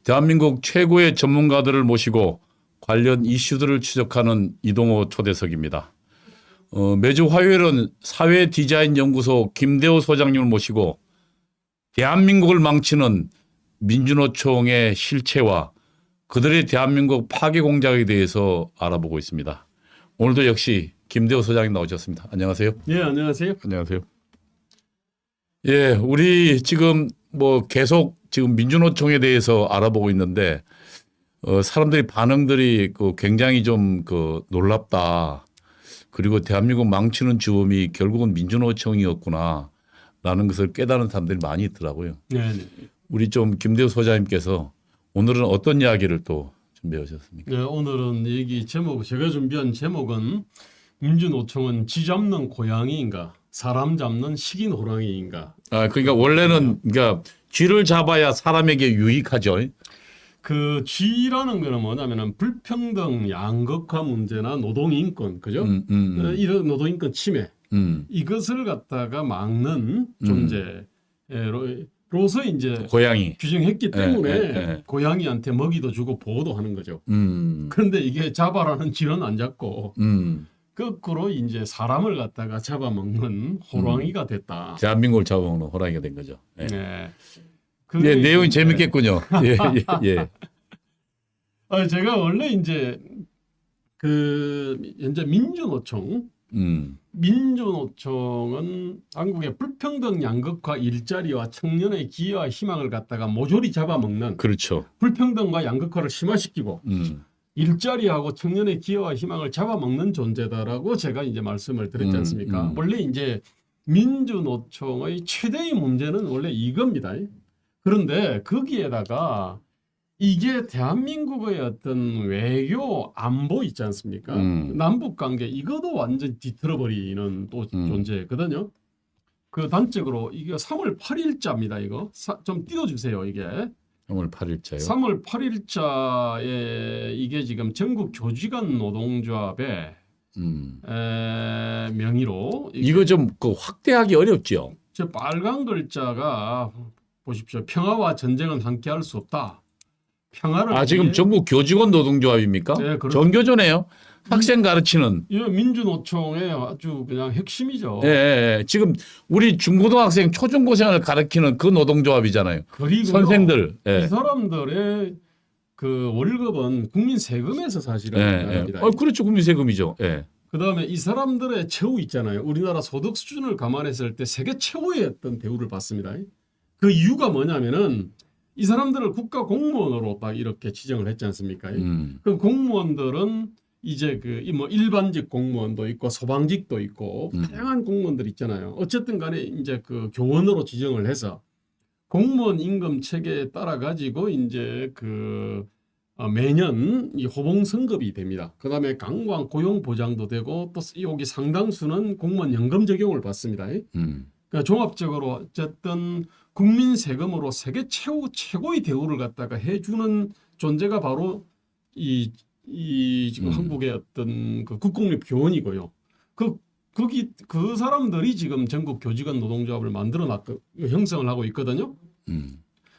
대한민국 최고의 전문가들을 모시고 관련 이슈들을 추적하는 이동호 초대석입니다. 매주 화요일은 사회디자인연구소 김대호 소장님을 모시고 대한민국을 망치는 민주노총의 실체와 그들의 대한민국 파괴 공작에 대해서 알아보고 있습니다. 오늘도 역시 김대호 소장님 나오셨습니다. 안녕하세요. 예, 안녕하세요. 안녕하세요. 예, 우리 지금 계속 지금 민주노총에 대해서 알아보고 있는데 사람들이 반응들이 굉장히 좀 놀랍다. 그리고 대한민국 망치는 주범이 결국은 민주노총이었구나라는 것을 깨달은 사람들이 많이 있더라고요. 네. 우리 좀 김대호 소장님께서 오늘은 어떤 이야기를 또 준비해 오셨습니까? 네, 오늘은 제가 준비한 제목은 민주노총은 쥐 잡는 고양이인가, 사람 잡는 식인 호랑이인가. 그러니까 원래는 쥐를 잡아야 사람에게 유익하죠. 그 쥐라는 거는 뭐냐면은 불평등, 양극화 문제나 노동인권, 그죠? 이런 노동인권 침해, 이것을 갖다가 막는 존재로서 이제 고양이 규정했기 때문에 예. 고양이한테 먹이도 주고 보호도 하는 거죠. 그런데 이게 잡아라는 쥐는 안 잡고 거꾸로 이제 사람을 갖다가 잡아먹는 호랑이가 됐다. 대한민국을 잡아먹는 호랑이가 된 거죠. 예. 네. 예, 내용이 재밌겠군요. 예. 제가 원래 이제 현재 민주노총은 한국의 불평등, 양극화, 일자리와 청년의 기회와 희망을 갖다가 모조리 잡아먹는, 그렇죠. 불평등과 양극화를 심화시키고 일자리하고 청년의 기회와 희망을 잡아먹는 존재다라고 제가 이제 말씀을 드렸지 않습니까? 원래 이제 민주노총의 최대의 문제는 원래 이겁니다. 그런데 거기에다가 이게 대한민국의 어떤 외교 안보 있지 않습니까? 남북 관계 이것도 완전 뒤틀어버리는 또 존재거든요. 그 단적으로 이게 3월 8일자입니다. 이거 좀 띄워주세요. 이게 3월 8일자요. 3월 8일자에 이게 지금 전국 교직원 노동조합의 명의로 이거 좀 확대하기 어렵죠. 저 빨간 글자가 보십시오. 평화와 전쟁은 함께할 수 없다. 평화를 지금 전국 교직원 노동조합입니까? 네, 그렇죠. 전교조네요. 학생 가르치는. 이 민주노총의 아주 그냥 핵심이죠. 예. 지금 우리 중고등학생, 초중고생을 가르치는 그 노동조합이잖아요. 그리고 선생들. 이 사람들의 그 월급은 국민 세금에서 사실은 나갑니다. 그렇죠. 국민 세금이죠. 예. 그다음에 이 사람들의 처우 있잖아요. 우리나라 소득 수준을 감안했을 때 세계 최고의 어떤 대우를 받습니다. 그 이유가 뭐냐면은 이 사람들을 국가 공무원으로 딱 이렇게 지정을 했지 않습니까? 그 공무원들은 이제 일반직 공무원도 있고 소방직도 있고 다양한 공무원들 있잖아요. 어쨌든 간에 이제 그 교원으로 지정을 해서 공무원 임금 체계에 따라 가지고 이제 매년 이 호봉 승급이 됩니다. 그다음에 강관 고용 보장도 되고 또 여기 상당수는 공무원 연금 적용을 받습니다. 그러니까 종합적으로 어쨌든 국민 세금으로 세계 최고의 대우를 갖다가 해주는 존재가 바로 이 지금 한국의 어떤 그 국공립 교원이고요. 그 사람들이 지금 전국 교직원 노동조합을 형성을 하고 있거든요.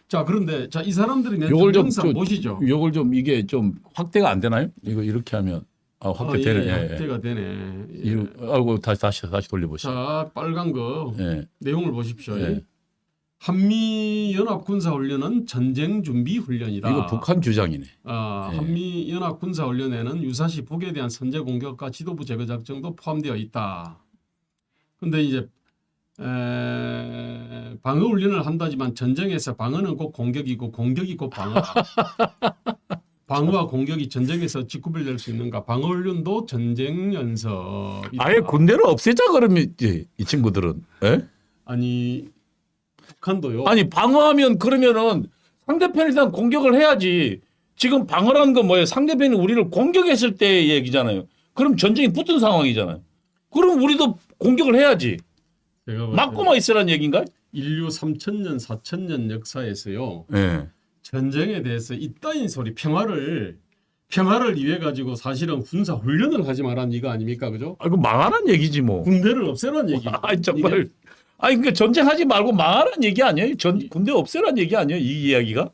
자, 그런데 이 사람들이 낸 영상 보시죠. 요걸 좀 이게 좀 확대가 안 되나요? 이거 이렇게 하면 확대 되네. 확대가 되네. 다시 돌려보시죠. 자, 빨간 거 내용을 보십시오. 예. 한미연합군사훈련은 전쟁준비훈련이다. 이거 북한 주장이네. 한미연합군사훈련에는 유사시 북에 대한 선제 공격과 지도부 제거 작전도 포함되어 있다. 그런데 이제 방어훈련을 한다지만 전쟁에서 방어는 곧 공격이고 공격이 곧 방어다. 방어와 공격이 전쟁에서 직구별될 수 있는가? 방어훈련도 전쟁 연습이다. 아예 군대를 없애자 그러면 이 친구들은. 아니 북한도요. 아니 방어하면 그러면은 상대편에 대한 공격을 해야지. 지금 방어라는 건 뭐예요? 상대편이 우리를 공격했을 때 얘기잖아요. 그럼 전쟁이 붙은 상황이잖아요. 그럼 우리도 공격을 해야지. 막고만 있으라는 얘기인가요? 인류 3,000년, 4,000년 역사에서요. 전쟁에 대해서 이따인 소리 평화를 위해 가지고 사실은 군사 훈련을 하지 말라는 이거 아닙니까, 그죠? 그 망하라는 얘기지 뭐. 군대를 없애라는 얘기. 정말. 그러니까 전쟁하지 말고 망하라는 얘기 아니에요? 군대 없애라는 얘기 아니에요? 이 이야기가?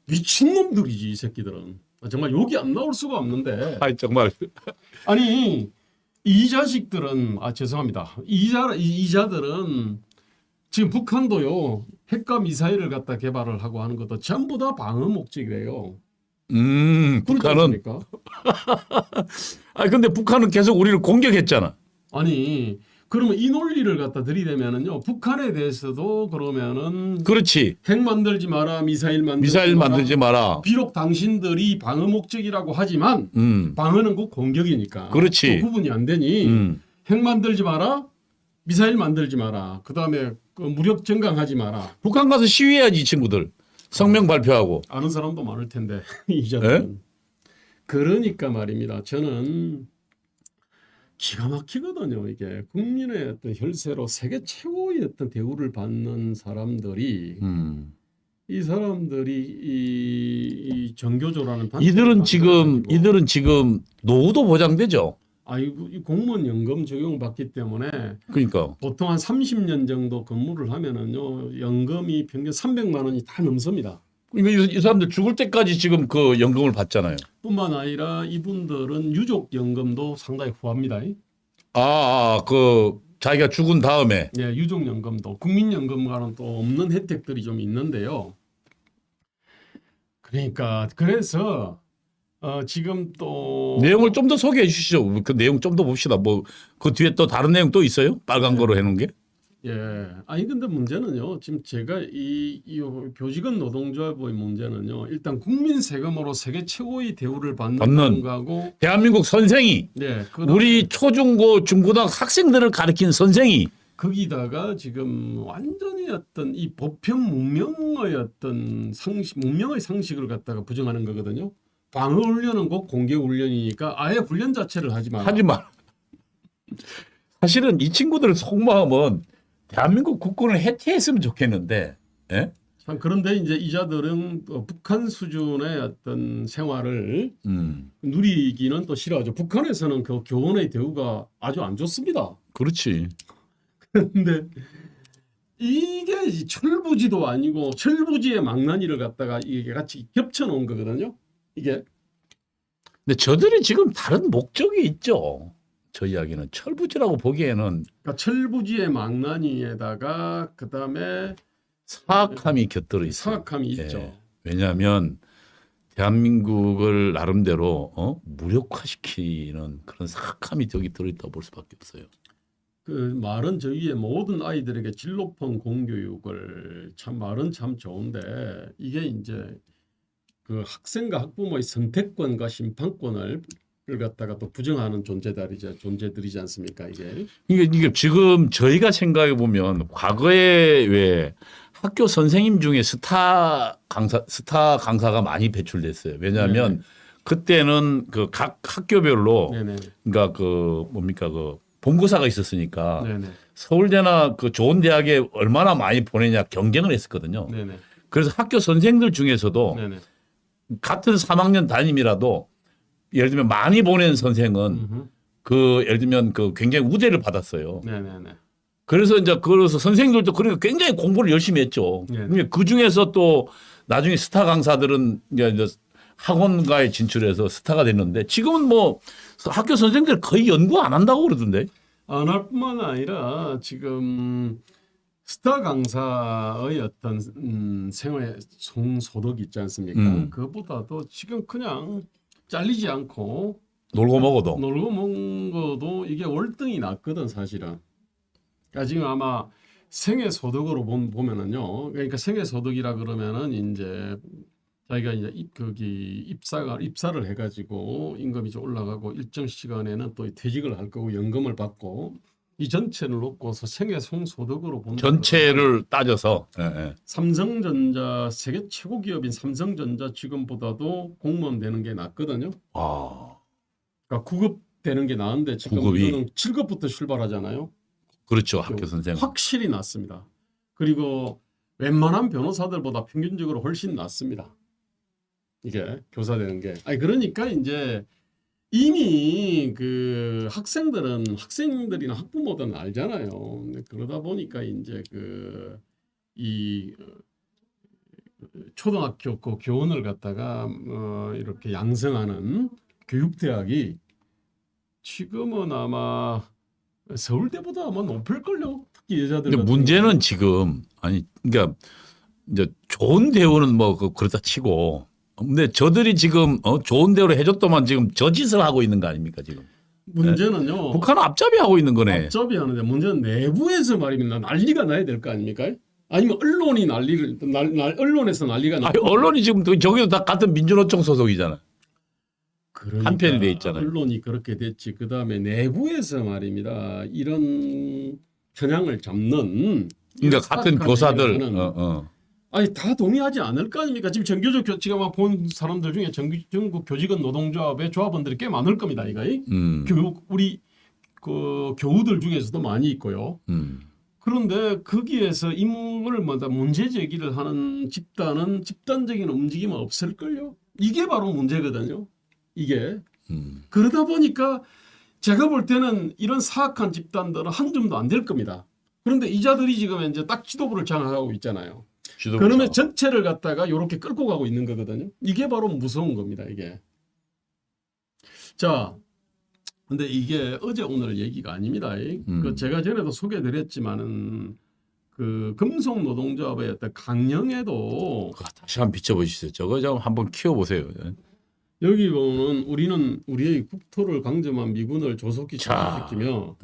미친놈들이지 이 새끼들은. 정말 욕이 안 나올 수가 없는데. 아이 정말 아니 이 자식들은 죄송합니다. 이자들은 지금 북한도요 핵과 미사일을 갖다 개발을 하고 하는 것도 전부 다 방어 목적이래요. 그렇지 북한은 않습니까? 근데 북한은 계속 우리를 공격했잖아. 아니 그러면 이 논리를 갖다 들이대면은요 북한에 대해서도 그러면은 그렇지. 핵 만들지 마라, 미사일 미사일 만들지 마라. 비록 당신들이 방어 목적이라고 하지만 방어는 곧 공격이니까. 그렇지. 또 구분이 안 되니 핵 만들지 마라, 미사일 만들지 마라. 그다음에 그 무력 증강하지 마라. 북한 가서 시위해야지 친구들. 성명 발표하고. 아는 사람도 많을 텐데 이자들은. 그러니까 말입니다. 저는 기가 막히거든요. 이게 국민의 어떤 혈세로 세계 최고의 어떤 대우를 받는 사람들이 이 사람들이 이 정교조라는 이들은 지금 노후도 보장되죠. 이 공무원 연금 적용받기 때문에 그러니까 보통 한 30년 정도 근무를 하면은요 연금이 평균 300만 원이 다 넘습니다. 그러니까 이 사람들 죽을 때까지 지금 그 연금을 받잖아요. 뿐만 아니라 이분들은 유족 연금도 상당히 후합니다. 그 자기가 죽은 다음에. 네, 유족 연금도 국민연금과는 또 없는 혜택들이 좀 있는데요. 그러니까 그래서 지금 또 내용을 좀 더 소개해 주시죠. 그 내용 좀 더 봅시다. 뭐 그 뒤에 또 다른 내용 또 있어요? 빨간 거로 해놓은 게? 예. 근데 문제는요. 지금 제가 이 교직원 노동조합의 문제는요. 일단 국민 세금으로 세계 최고의 대우를 받는 거하고 대한민국 선생이 우리 초중고 중고등 학생들을 가르친 선생이 거기다가 지금 완전히 어떤 이 보편 문명의 어떤 문명의 상식을 갖다가 부정하는 거거든요. 방어 훈련은 곧 공개 훈련이니까 아예 훈련 자체를 하지 마. 사실은 이 친구들 속마음은 대한민국 국군을 해체했으면 좋겠는데. 예? 참 그런데 이제 이자들은 북한 수준의 어떤 생활을 누리기는 또 싫어하죠. 북한에서는 그 교원의 대우가 아주 안 좋습니다. 그렇지. 그런데 이게 철부지도 아니고 철부지의 망나니를 갖다가 이게 같이 겹쳐 놓은 거거든요. 이게. 근데 저들이 지금 다른 목적이 있죠. 저 이야기는 철부지라고 보기에는 그러니까 철부지의 망나니에다가 그다음에 사악함이 곁들어 있어요. 사악함이 있죠. 왜냐하면 대한민국을 나름대로 무력화시키는 그런 사악함이 저기 들어있다고 볼 수밖에 없어요. 그 말은 저희의 모든 아이들에게 질 높은 공교육을 말은 참 좋은데 이게 이제 그 학생과 학부모의 선택권과 심판권을 갖다가 또 부정하는 존재들이지 않습니까 이게 지금 저희가 생각해 보면 과거에 왜 학교 선생님 중에 스타 강사가 많이 배출됐어요. 왜냐하면 그때는 그 각 학교별로 그러니까 그 본고사가 있었으니까 서울대나 그 좋은 대학에 얼마나 많이 보내냐 경쟁을 했었거든요. 그래서 학교 선생들 중에서도 같은 3학년 담임이라도 예를 들면 많이 보낸 선생은 예를 들면 굉장히 우대를 받았어요. 그래서 선생님들도 그러니까 굉장히 공부를 열심히 했죠. 그 중에서 또 나중에 스타 강사들은 이제 학원가에 진출해서 스타가 됐는데 지금은 뭐 학교 선생님들 거의 연구 안 한다고 그러던데. 안 할 뿐만 아니라 지금 스타 강사의 어떤 생활 성소득 있지 않습니까? 그것보다도 지금 그냥 잘리지 않고 놀고 먹어도 이게 월등히 낫거든 사실은. 그러니까 지금 아마 생애 소득으로 보면은요. 그러니까 생애 소득이라 그러면은 이제 자기가 이제 입사를 해가지고 임금이 좀 올라가고 일정 시간에는 또 퇴직을 할 거고 연금을 받고 이 전체를 놓고서 생애 총소득으로 보면 전체를 따져서 삼성전자 세계 최고 기업인 삼성전자 지금보다도 공무원 되는 게 낫거든요. 그러니까 9급 되는 게 나은데 지금 이거는 7급부터 출발하잖아요. 그렇죠. 학교 선생 확실히 낫습니다. 그리고 웬만한 변호사들보다 평균적으로 훨씬 낫습니다. 이게 교사 되는 게. 그러니까 이제 이미 그 학생들이나 학부모들은 알잖아요. 그러다 보니까 이제 초등학교 그 교원을 갖다가 이렇게 양성하는 교육대학이 지금은 아마 서울대보다 아마 높을걸요. 특히 여자들. 근데 같은 문제는 경우는. 지금 아니 그러니까 이제 좋은 대우는 뭐 그렇다 치고 근데 저들이 지금 좋은 대우를 해줬더만 지금 저 짓을 하고 있는 거 아닙니까 지금? 문제는요. 북한은 앞잡이 하고 있는 거네. 앞잡이 하는데 문제는 내부에서 말입니다. 난리가 나야 될 거 아닙니까? 아니면 언론이 언론에서 난리가 나. 아니, 언론이 지금 저기도 다 같은 민주노총 소속이잖아. 그러니까 한편이 돼 있잖아요. 언론이 그렇게 됐지. 그 다음에 내부에서 말입니다. 이런 편향을 잡는. 그러니까 같은 사악한 교사들. 행위를 하는 아니 다 동의하지 않을 거 아닙니까? 지금 전교조 제가 본 사람들 중에 전국 교직원 노동조합의 조합원들이 꽤 많을 겁니다. 이거 교육 우리 그 교우들 중에서도 많이 있고요. 그런데 거기에서 이걸 문제 제기를 하는 집단은 집단적인 움직임은 없을걸요. 이게 바로 문제거든요. 이게 그러다 보니까 제가 볼 때는 이런 사악한 집단들은 한 줌도 안 될 겁니다. 그런데 이자들이 지금 이제 딱 지도부를 장악하고 있잖아요. 그러면 전체를 갖다가 이렇게 끌고 가고 있는 거거든요. 이게 바로 무서운 겁니다. 이게. 자, 근데 이게 어제 오늘 얘기가 아닙니다. 그 제가 전에도 소개드렸지만은 그 금속 노동조합의 어떤 강령에도 다시 한번 비춰보시죠. 저거 좀 한번 키워보세요. 여기 보면 우리는 우리의 국토를 강점한 미군을 조속히 철수시키며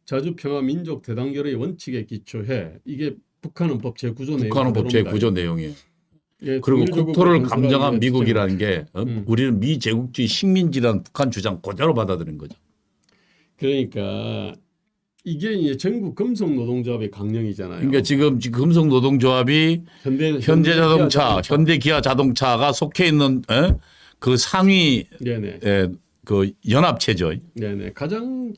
자주평화 민족 대단결의 원칙에 기초해 이게 북한은 법 제9조 내용. 북한은 법 제9조 내용이에요. 예, 그리고 국토를 건설하기 감정한 위해 미국이라는 게 우리는 미제국주의 식민지라는 북한 주장 그대로 받아들인 거죠. 그러니까 이게 이제 전국 금속 노동조합의 강령이잖아요. 그러니까 지금 금속 노동조합이 현대자동차, 현대기아 자동차가 속해 있는 그 상위 네네. 그 연합체죠. 네네. 가장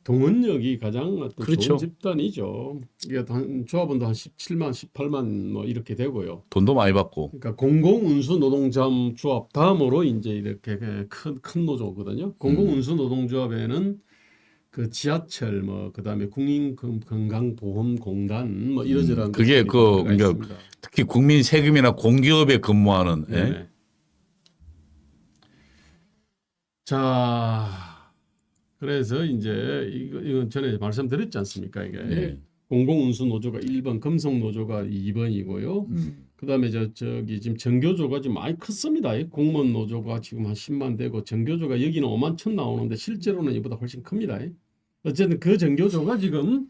동원력이 가장 어떤 그렇죠. 좋은 집단이죠. 이게 한 조합원도 한 17만, 18만 뭐 이렇게 되고요. 돈도 많이 받고. 그러니까 공공운수 노동조합 조합 다음으로 이제 이렇게 큰 노조거든요. 공공운수 노동조합에는 그 지하철 뭐 그다음에 국민건강보험공단 뭐 이러저러한 그게 그러니까 특히 국민 세금이나 공기업에 근무하는. 네. 자, 그래서 이제 이건 전에 말씀드렸지 않습니까? 이게 네. 공공운수 노조가 1번, 금속 노조가 2번이고요. 그다음에 저기 지금 정교조가 지금 많이 컸습니다. 공무원 노조가 지금 한 10만 되고 정교조가 여기는 5만 천 나오는데 실제로는 이보다 훨씬 큽니다. 어쨌든 그 정교조가 지금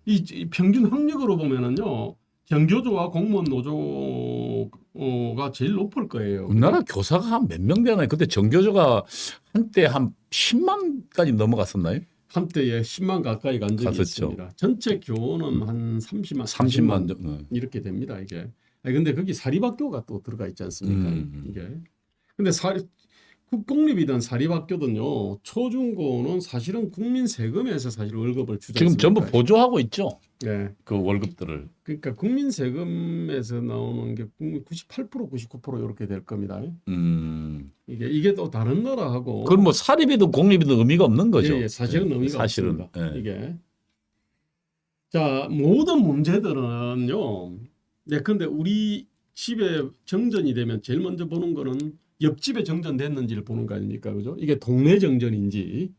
이 평균 학력으로 보면은요. 정교조와 공무원 노조가 제일 높을 거예요. 우리나라 교사가 한 몇 명 되나요? 그때 정교조가 한때 한 10만까지 넘어갔었나요? 한때에 10만 가까이 간 적이 갔었죠. 있습니다. 전체 교원은 한 30만, 30만 40만 정도. 이렇게 됩니다. 이게. 아니, 근데 거기 사립학교가 또 들어가 있지 않습니까? 이게. 근데 국공립이든 사립학교든요. 초중고는 사실은 국민 세금에서 사실 월급을 주지 지금 않습니까? 전부 보조하고 있죠. 네. 그 월급들을. 그러니까 국민 세금에서 나오는 게 98% 99% 이렇게 될 겁니다. 이게 또 다른 나라하고 그건 뭐 사립이든 공립이든 의미가 없는 거죠. 예, 사실은 의미가 사실은. 없습니다. 이게. 자, 모든 문제들은요. 네, 근데 우리 집에 정전이 되면 제일 먼저 보는 거는 옆집에 정전됐는지를 보는 거 아닙니까? 그죠? 이게 동네 정전인지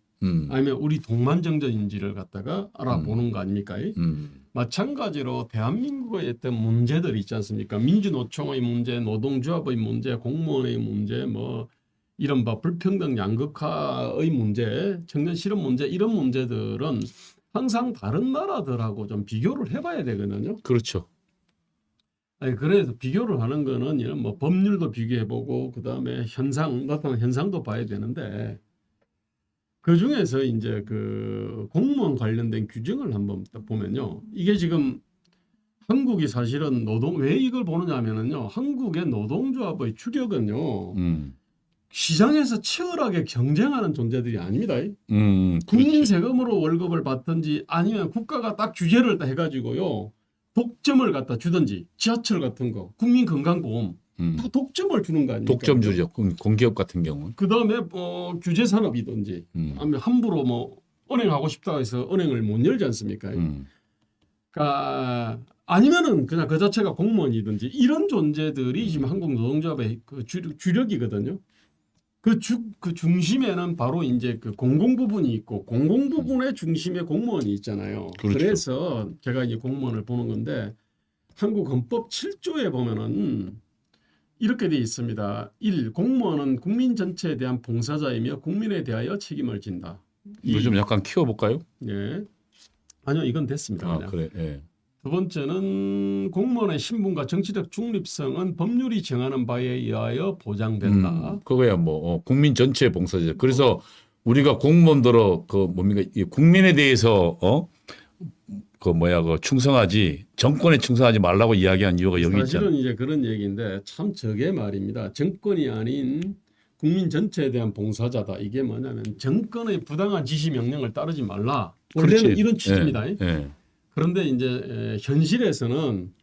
아니면 우리 동만 정전인지를 갖다가 알아보는 거 아닙니까? 마찬가지로 대한민국의 어떤 문제들 있지 않습니까? 민주노총의 문제, 노동조합의 문제, 공무원의 문제, 뭐 이른바 불평등 양극화의 문제, 청년 실업 문제 이런 문제들은 항상 다른 나라들하고 좀 비교를 해봐야 되거든요. 그렇죠. 아니, 그래서 비교를 하는 거는 이런 뭐 법률도 비교해보고 그 다음에 나타나는 현상도 봐야 되는데 그 중에서 이제 그 공무원 관련된 규정을 한번 딱 보면요. 이게 지금 한국이 사실은 왜 이걸 보느냐 하면은요. 한국의 노동조합의 주력은요. 시장에서 치열하게 경쟁하는 존재들이 아닙니다. 국민 세금으로 월급을 받든지 아니면 국가가 딱 규제를 해가지고요. 독점을 갖다 주든지 지하철 같은 거, 국민건강보험 다 독점을 주는 거 아닙니까? 독점 주죠. 공기업 같은 경우는. 그다음에 규제 산업이든지 아니면 함부로 뭐 은행하고 싶다 해서 은행을 못 열지 않습니까? 그러니까 아니면은 그냥 그 자체가 공무원이든지 이런 존재들이 지금 한국 노동조합의 그 주력이거든요. 그 중심에는 바로 이제 그 공공 부분이 있고 공공 부분의 중심에 공무원이 있잖아요. 그렇죠. 그래서 제가 이제 공무원을 보는 건데 한국 헌법 7조에 보면은 이렇게 돼 있습니다. 1. 공무원은 국민 전체에 대한 봉사자이며 국민에 대하여 책임을 진다. 이거 좀 약간 키워볼까요? 예. 아니요, 이건 됐습니다. 아 그냥. 그래. 예. 두 번째는 공무원의 신분과 정치적 중립성은 법률이 정하는 바에 의하여 보장된다. 그거야 뭐 국민 전체의 봉사자. 그래서 우리가 공무원들어 그 뭡니까 이 국민에 대해서 그 충성하지 정권에 충성하지 말라고 이야기한 이유가 여기 있잖아요. 사실은 이제 그런 얘기인데 참 저게 말입니다. 정권이 아닌 국민 전체에 대한 봉사자다. 이게 뭐냐면 정권의 부당한 지시 명령을 따르지 말라. 원래는 그렇지. 이런 취지입니다. 예. 그런데 이제 현실에서는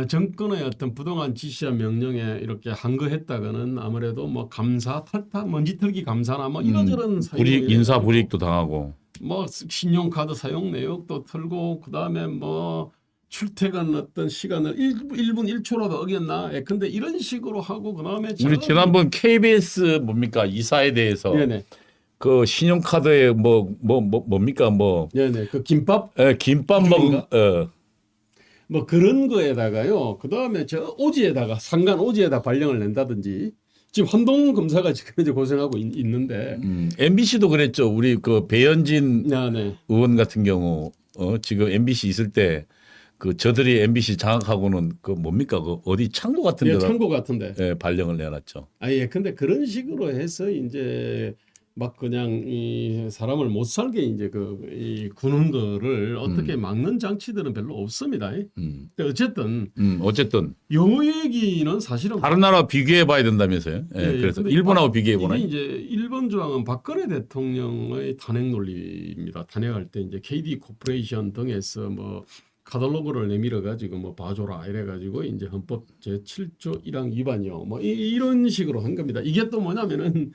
정권의 어떤 부당한 지시와 명령에 이렇게 항거했다가는 아무래도 뭐 감사 탈탈 먼지 털기 감사나 뭐 이런저런 불이익 인사 불이익도 당하고 뭐 신용카드 사용 내역도 털고 그다음에 뭐 출퇴근 어떤 시간을 1분 1초라도 어겼나? 근데 이런 식으로 하고 그다음에 우리 지난번 KBS 뭡니까 이사에 대해서 네네. 그 신용카드에 뭡니까 네네. 그 김밥 김밥 뭐 그런 거에다가요. 그다음에 저 오지에다가 상간 오지에다 발령을 낸다든지 지금 한동훈 검사가 지금 이제 고생하고 있는데 MBC도 그랬죠. 우리 그 배현진 네. 의원 같은 경우 지금 MBC 있을 때 그 저들이 MBC 장악하고는 그 뭡니까 그 어디 창고 같은 데다 창고 같은데. 발령을 내놨죠. 근데 그런 식으로 해서 이제 막 그냥 이 사람을 못 살게 이제 이 구는 거를 어떻게 막는 장치들은 별로 없습니다. 근데 어쨌든 요 얘기는 사실은 다른 나라 비교해 봐야 된다면서요. 그래서 근데 일본하고 비교해 보나? 이게 이제 일본 조항은 박근혜 대통령의 탄핵 논리입니다. 탄핵할 때 이제 KD 코퍼레이션 등에서 뭐 카탈로그를 내밀어 가지고 뭐 봐줘라 이래 가지고 이제 헌법 제 7조 1항 위반이요. 뭐 이런 식으로 한 겁니다. 이게 또 뭐냐면은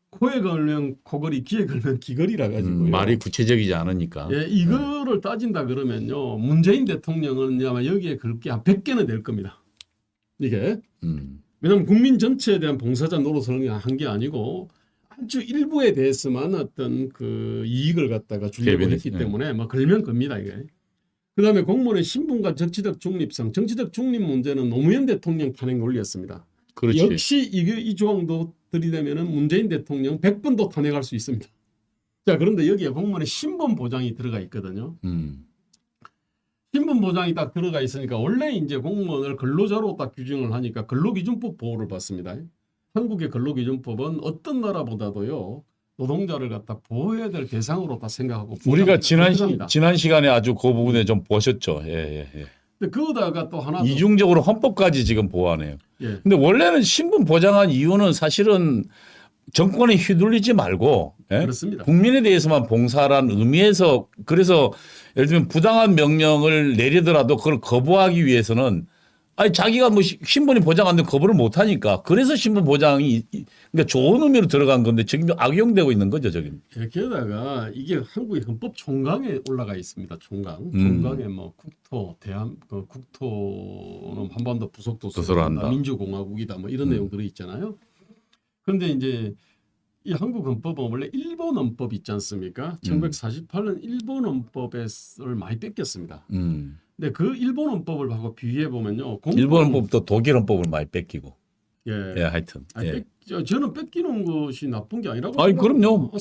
코에 걸면 코걸이, 귀에 걸면 귀걸이라 가지고요. 말이 구체적이지 않으니까. 이거를 따진다 그러면요. 문재인 대통령은 아마 여기에 걸 게 한 100개는 될 겁니다. 이게. 왜냐하면 국민 전체에 대한 봉사자 노릇을 한 게 아니고 아주 일부에 대해서만 어떤 그 이익을 갖다가 주려고 했기 때문에 막 걸면 겁니다. 이게. 그다음에 공무원의 신분과 정치적 중립성. 정치적 중립 문제는 노무현 대통령 탄핵 논리였습니다. 그렇지. 역시 이 조항도 들이대면은 문재인 대통령 100번도 탄핵할 수 있습니다. 자, 그런데 여기에 공무원의 신분 보장이 들어가 있거든요. 신분 보장이 딱 들어가 있으니까 원래 이제 공무원을 근로자로 딱 규정을 하니까 근로기준법 보호를 받습니다. 한국의 근로기준법은 어떤 나라보다도요. 노동자를 갖다 보호해야 될 대상으로 다 생각하고 우리가 지난 시간에 아주 그 부분에 좀 보셨죠. 근데 그거다가 또 하나 이중적으로 헌법까지 지금 보호하네요. 근데 원래는 신분 보장한 이유는 사실은 정권에 휘둘리지 말고 그렇습니다. 국민에 대해서만 봉사란 의미에서 그래서 예를 들면 부당한 명령을 내리더라도 그걸 거부하기 위해서는 자기가 뭐 신분이 보장 안 되면 거부를 못 하니까 그래서 신분 보장이 그러니까 좋은 의미로 들어간 건데 지금 악용되고 있는 거죠, 저기. 게다가 이게 한국의 헌법 총강에 올라가 있습니다. 총강에 뭐 국토는 한반도 부속도 한다. 민주공화국이다. 뭐 이런 내용 들어 있잖아요. 그런데 이제 이 한국 헌법은 원래 일본 헌법 있지 않습니까? 1948년 일본 헌법을 많이 뺏겼습니다. 근데 그 일본 헌법을 하고 비교해 보면요. 일본 헌법도 독일 헌법을 많이 뺏기고. 하여튼. 저는 뺏기는 것이 나쁜 게 아니라고. 그럼요.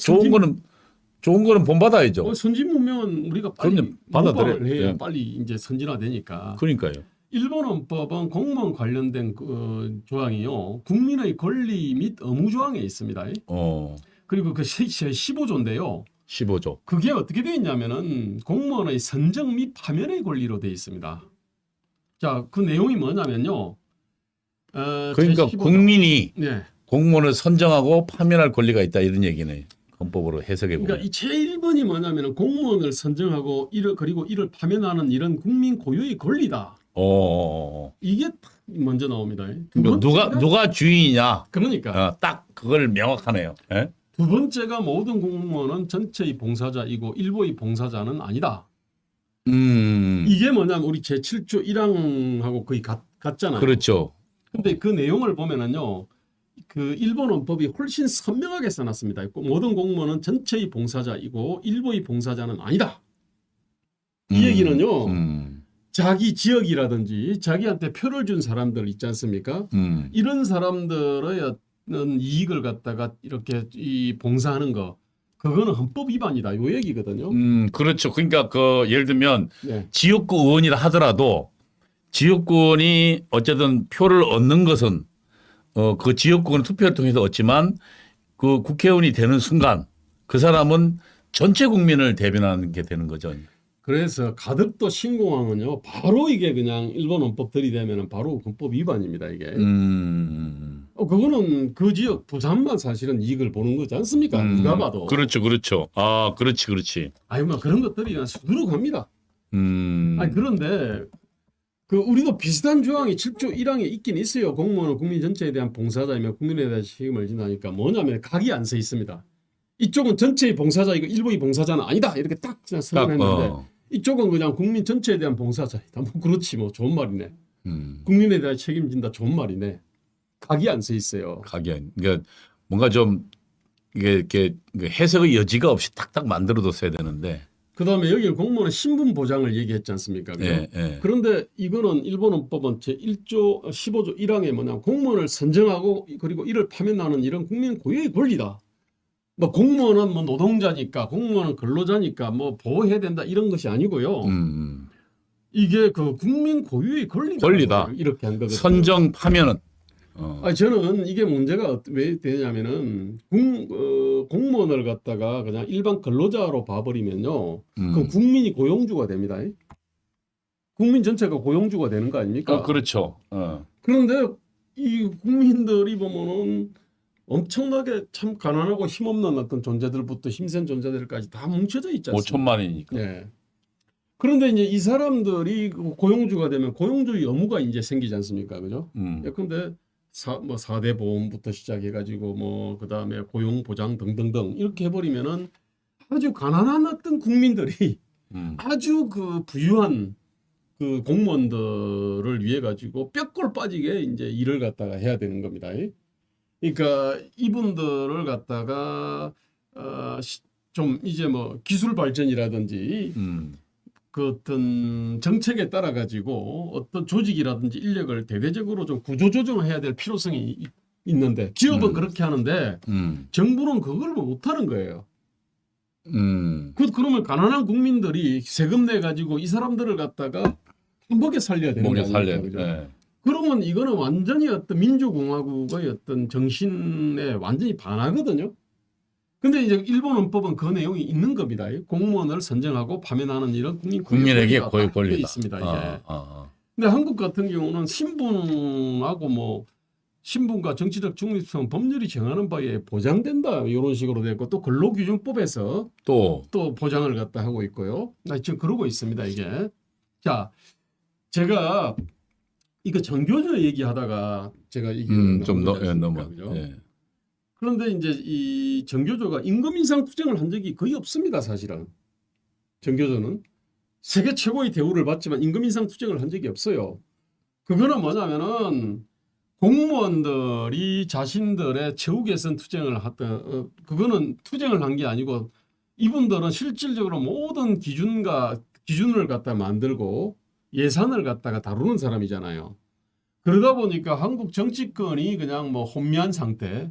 좋은 거는 본받아야죠. 선진 문명은 우리가 빨리 받아들여야 해야 빨리 이제 선진화되니까. 그러니까요. 일본 헌법은 공무원 관련된 그 조항이요. 국민의 권리 및 의무 조항에 있습니다. 그리고 그 15조인데요. 15조. 그게 어떻게 되어 있냐면은 공무원의 선정 및 파면의 권리로 되어 있습니다. 자, 그 내용이 뭐냐면요. 그러니까 국민이 네. 공무원을 선정하고 파면할 권리가 있다 이런 얘기네. 헌법으로 해석해 보면. 그러니까 이 제1번이 뭐냐면은 공무원을 선정하고 그리고 이를 파면하는 이런 국민 고유의 권리다. 이게 먼저 나옵니다. 누가 주인이냐. 그러니까 딱 그걸 명확하네요. 두 번째가 모든 공무원은 전체의 봉사자이고 일부의 봉사자는 아니다. 이게 뭐냐면 우리 제7조 1항하고 거의 같잖아요. 그렇죠. 근데 그 내용을 보면은요. 그 일본 헌법이 훨씬 선명하게 써놨습니다. 모든 공무원은 전체의 봉사자이고 일부의 봉사자는 아니다. 이 얘기는요. 자기 지역이라든지 자기한테 표를 준 사람들 있지 않습니까? 이런 사람들의 어떤 이익을 갖다가 이렇게 이 봉사하는 거 그거는 헌법 위반이다. 요 얘기거든요. 그렇죠. 그러니까 그 예를 들면 네. 지역구 의원이라 하더라도 지역구원이 어쨌든 표를 얻는 것은 그 지역구는 투표를 통해서 얻지만 그 국회의원이 되는 순간 그 사람은 전체 국민을 대변하는 게 되는 거죠. 그래서 가덕도 신공항은요. 바로 이게 그냥 일본 헌법 들이대면 바로 헌법 위반입니다. 이게. 그거는 그 지역 부산만 사실은 이익을 보는 거지 않습니까? 누가 봐도. 그렇죠, 그렇죠. 아, 그렇지. 아니 뭐 그런 것들이 그냥 수두룩합니다. 아니 그런데 그 우리도 비슷한 조항이 7조 1항에 있긴 있어요. 공무원은 국민 전체에 대한 봉사자이며 국민에 대한 책임을 진다니까 뭐냐면 각이 안 써 있습니다. 이쪽은 전체의 봉사자이고 일부의 봉사자는 아니다. 이렇게 딱 그냥 선언했는데 이쪽은 그냥 국민 전체에 대한 봉사자이다. 뭐 그렇지 뭐 좋은 말이네. 국민에 대한 책임진다. 좋은 말이네. 각이 안 써 있어요. 각이 그러니까 뭔가 좀 이게 해석의 여지가 없이 탁탁 만들어뒀어야 되는데. 그다음에 여기 공무원의 신분 보장을 얘기했지 않습니까? 예, 예. 그런데 이거는 일본 헌법은 제1조 15조 1항에 뭐냐 공무원을 선정하고 그리고 이를 파면하는 이런 국민 고유의 권리다. 뭐 공무원은 뭐 노동자니까 공무원은 근로자니까 뭐 보호해야 된다 이런 것이 아니고요. 이게 그 국민 고유의 권리다. 이렇게 한 거거든요. 선정 파면은. 아니 저는 이게 문제가 왜 되냐면은 공무원을 갖다가 그냥 일반 근로자로 봐버리면요, 그 국민이 고용주가 됩니다. 국민 전체가 고용주가 되는 거 아닙니까? 그렇죠. 그런데 이 국민들이 보면은 엄청나게 참 가난하고 힘없는 어떤 존재들부터 힘센 존재들까지 다 뭉쳐져 있지 않습니까? 5천만이니까. 네. 그런데 이제 이 사람들이 고용주가 되면 고용주 의무가 이제 생기지 않습니까? 그죠? 근데 4대 보험부터 시작해가지고 뭐 그다음에 고용 보장 등등등 이렇게 해버리면은 아주 가난한 어떤 국민들이 아주 그 부유한 그 공무원들을 위해 가지고 뼈골 빠지게 이제 일을 갖다가 해야 되는 겁니다. 그러니까 이분들을 갖다가 좀 이제 뭐 기술 발전이라든지 그 어떤 정책에 따라 가지고 어떤 조직이라든지 인력을 대대적으로 좀 구조 조정해야 될 필요성이 있는데 기업은 그렇게 하는데 정부는 그걸 못하는 거예요. 그러면 가난한 국민들이 세금 내 가지고 이 사람들을 갖다가 먹여 살려야 되는 거예요. 그죠? 네. 그러면 이거는 완전히 어떤 민주공화국의 어떤 정신에 완전히 반하거든요. 근데 이제 일본 헌법은 그 내용이 있는 겁니다. 공무원을 선정하고 파면하는 일은 국민에게 고유 권리다. 있습니다. 이게. 근데 한국 같은 경우는 신분하고 뭐 신분과 정치적 중립성 법률이 정하는 바에 보장된다 이런 식으로 되고 또 근로기준법에서 또 보장을 갖다 하고 있고요. 지금 그러고 있습니다. 이게. 자, 제가 이거 정교조 얘기하다가 제가 이게 좀 넘어. 예. 그런데 이제 이 정교조가 임금 인상 투쟁을 한 적이 거의 없습니다. 사실은 정교조는 세계 최고의 대우를 받지만 임금 인상 투쟁을 한 적이 없어요. 그거는 뭐냐면은 공무원들이 자신들의 최후 개선 투쟁을 했던 그거는 투쟁을 한 게 아니고 이분들은 실질적으로 모든 기준을 갖다 만들고 예산을 갖다가 다루는 사람이잖아요. 그러다 보니까 한국 정치권이 그냥 뭐 혼미한 상태가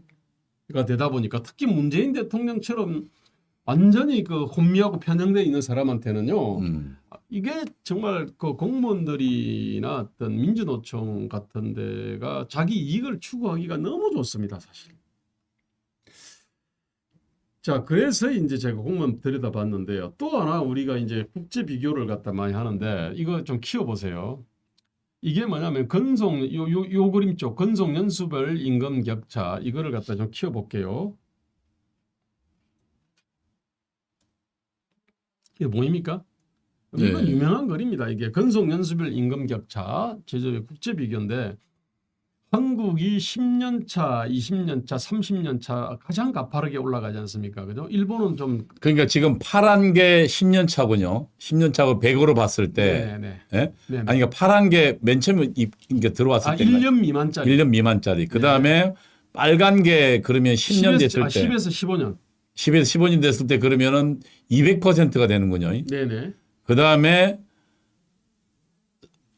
되다 보니까 특히 문재인 대통령처럼 완전히 그 혼미하고 편향되어 있는 사람한테는요. 이게 정말 그 공무원들이나 어떤 민주노총 같은 데가 자기 이익을 추구하기가 너무 좋습니다, 사실. 자, 그래서 이제 제가 공무원 들여다봤는데요. 또 하나 우리가 이제 국제 비교를 갖다 많이 하는데 이거 좀 키워보세요. 이게 뭐냐면 요 그림 쪽 근속 연수별 임금 격차 이거를 갖다 좀 키워볼게요. 이게 뭐입니까? 이건 유명한 그림입니다. 이게 근속 연수별 임금 격차 제조의 국제 비교인데 한국이 10년 차, 20년 차, 30년 차 가장 가파르게 올라가지 않습니까? 그죠? 일본은 좀 그러니까 지금 파란 게 10년 차군요. 10년 차고 100으로 봤을 때. 네네. 예? 네네. 아니 그러니까 파란 게 맨 처음에 그러니까 들어왔을 때 1년 미만짜리. 1년 미만짜리. 그다음에 빨간 게 그러면 10년 됐을 때 10에서 15년. 10에서 15년 됐을 때 그러면은 200%가 되는군요. 네네. 그다음에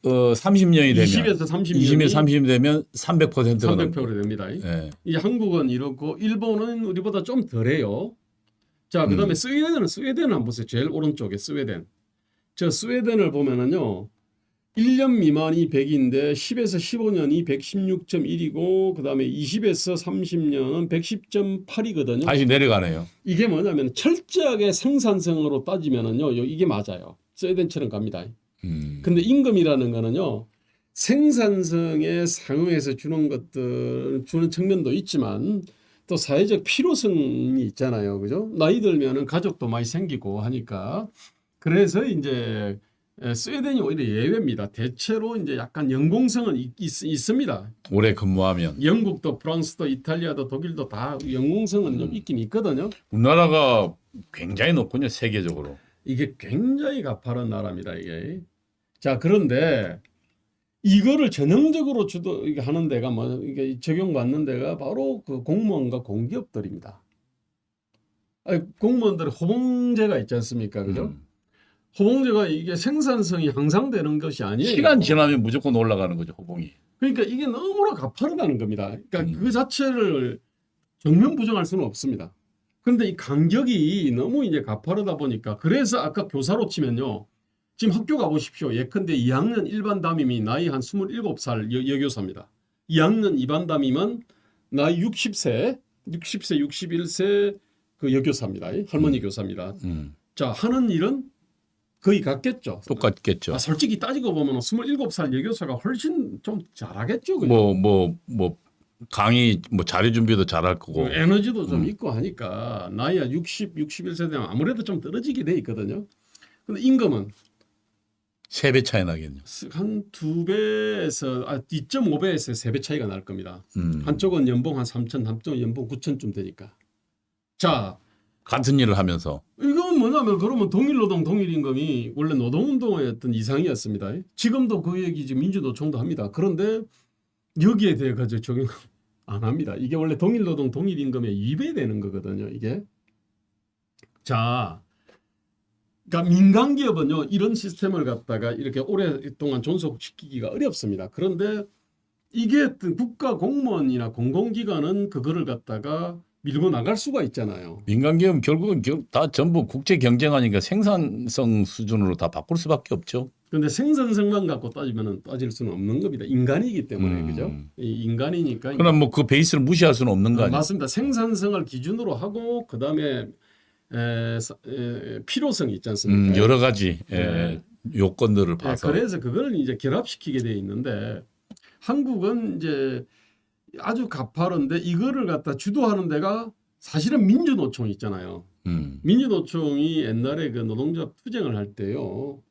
30년이 되면 20에서 30년이 20에서 30년 되면 300%가 300%로 됩니다. 예. 이 한국은 이렇고 일본은 우리보다 좀 덜해요. 자, 그다음에 스웨덴은 한번 보세요. 제일 오른쪽에 스웨덴. 저 스웨덴을 보면은요. 1년 미만이 100인데 10에서 15년이 116.1이고 그다음에 20에서 30년은 110.8이거든요. 다시 내려가네요. 이게 뭐냐면 철저하게 생산성으로 따지면은요. 이게 맞아요. 스웨덴처럼 갑니다. 근데 임금이라는 거는요. 생산성에 상응해서 주는 것들 주는 측면도 있지만 또 사회적 필요성이 있잖아요. 그죠? 나이 들면은 가족도 많이 생기고 하니까 그래서 이제 스웨덴이 오히려 예외입니다. 대체로 이제 약간 연공성은 있습니다. 오래 근무하면. 영국도 프랑스도 이탈리아도 독일도 다 연공성은 좀 있긴 있거든요. 우리나라가 굉장히 높군요. 세계적으로. 이게 굉장히 가파른 나라입니다. 이게. 자, 그런데 이거를 전형적으로 하는 데가 뭐 이게 적용받는 데가 바로 그 공무원과 공기업들입니다. 아니, 공무원들의 호봉제가 있지 않습니까? 그죠? 호봉제가 이게 생산성이 향상되는 것이 아니에요. 시간 지나면 무조건 올라가는 거죠. 호봉이. 그러니까 이게 너무나 가파르다는 겁니다. 그러니까 그 자체를 정면 부정할 수는 없습니다. 그런데 이 간격이 너무 이제 가파르다 보니까 그래서 아까 교사로 치면요. 지금 학교 가보십시오. 예컨대 2학년 일반 담임이 나이 한 27살 여교사입니다. 2학년 2반 담임은 나이 60세, 61세 그 여교사입니다. 할머니 교사입니다. 자, 하는 일은 거의 같겠죠. 똑같겠죠. 솔직히 따지고 보면 27살 여교사가 훨씬 좀 잘하겠죠. 뭐 강의 뭐 자료 준비도 잘할 거고. 에너지도 좀 있고 하니까 나이가 61세 되면 아무래도 좀 떨어지게 돼 있거든요. 근데 임금은 3배 차이 나겠네요. 한 2배에서 2.5배에서 3배 차이가 날 겁니다. 한쪽은 연봉 한 3천, 한쪽은 연봉 9천쯤 되니까. 자, 같은 일을 하면서. 이건 뭐냐면 그러면 동일노동 동일임금이 원래 노동운동의 어떤 이상이었습니다. 지금도 그 얘기 지금 민주노총도 합니다. 그런데 여기에 대해 가지고 적용 안 합니다. 이게 원래 동일노동 동일임금의 2배 되는 거거든요. 이게. 자, 그러니까 민간 기업은요 이런 시스템을 갖다가 이렇게 오랫동안 존속시키기가 어렵습니다. 그런데 이게 어떤 국가 공무원이나 공공기관은 그거를 갖다가 밀고 나갈 수가 있잖아요. 민간 기업은 결국은 다 전부 국제 경쟁하니까 생산성 수준으로 다 바꿀 수밖에 없죠. 그런데 생산성만 갖고 따질 수는 없는 겁니다. 인간이기 때문에 그죠? 이 인간이니까. 그럼 뭐 그 베이스를 무시할 수는 없는 거 아니에요? 맞습니다. 생산성을 기준으로 하고 그 다음에 필요성이 있지 않습니까? 여러 가지 네. 요건들을 봐서. 그래서 그걸 이제 결합시키게 돼 있는데 한국은 이제 아주 가파른데 이거를 갖다 주도하는 데가 사실은 민주노총 있잖아요. 민주노총이 옛날에 그 노동자 투쟁을 할 때요.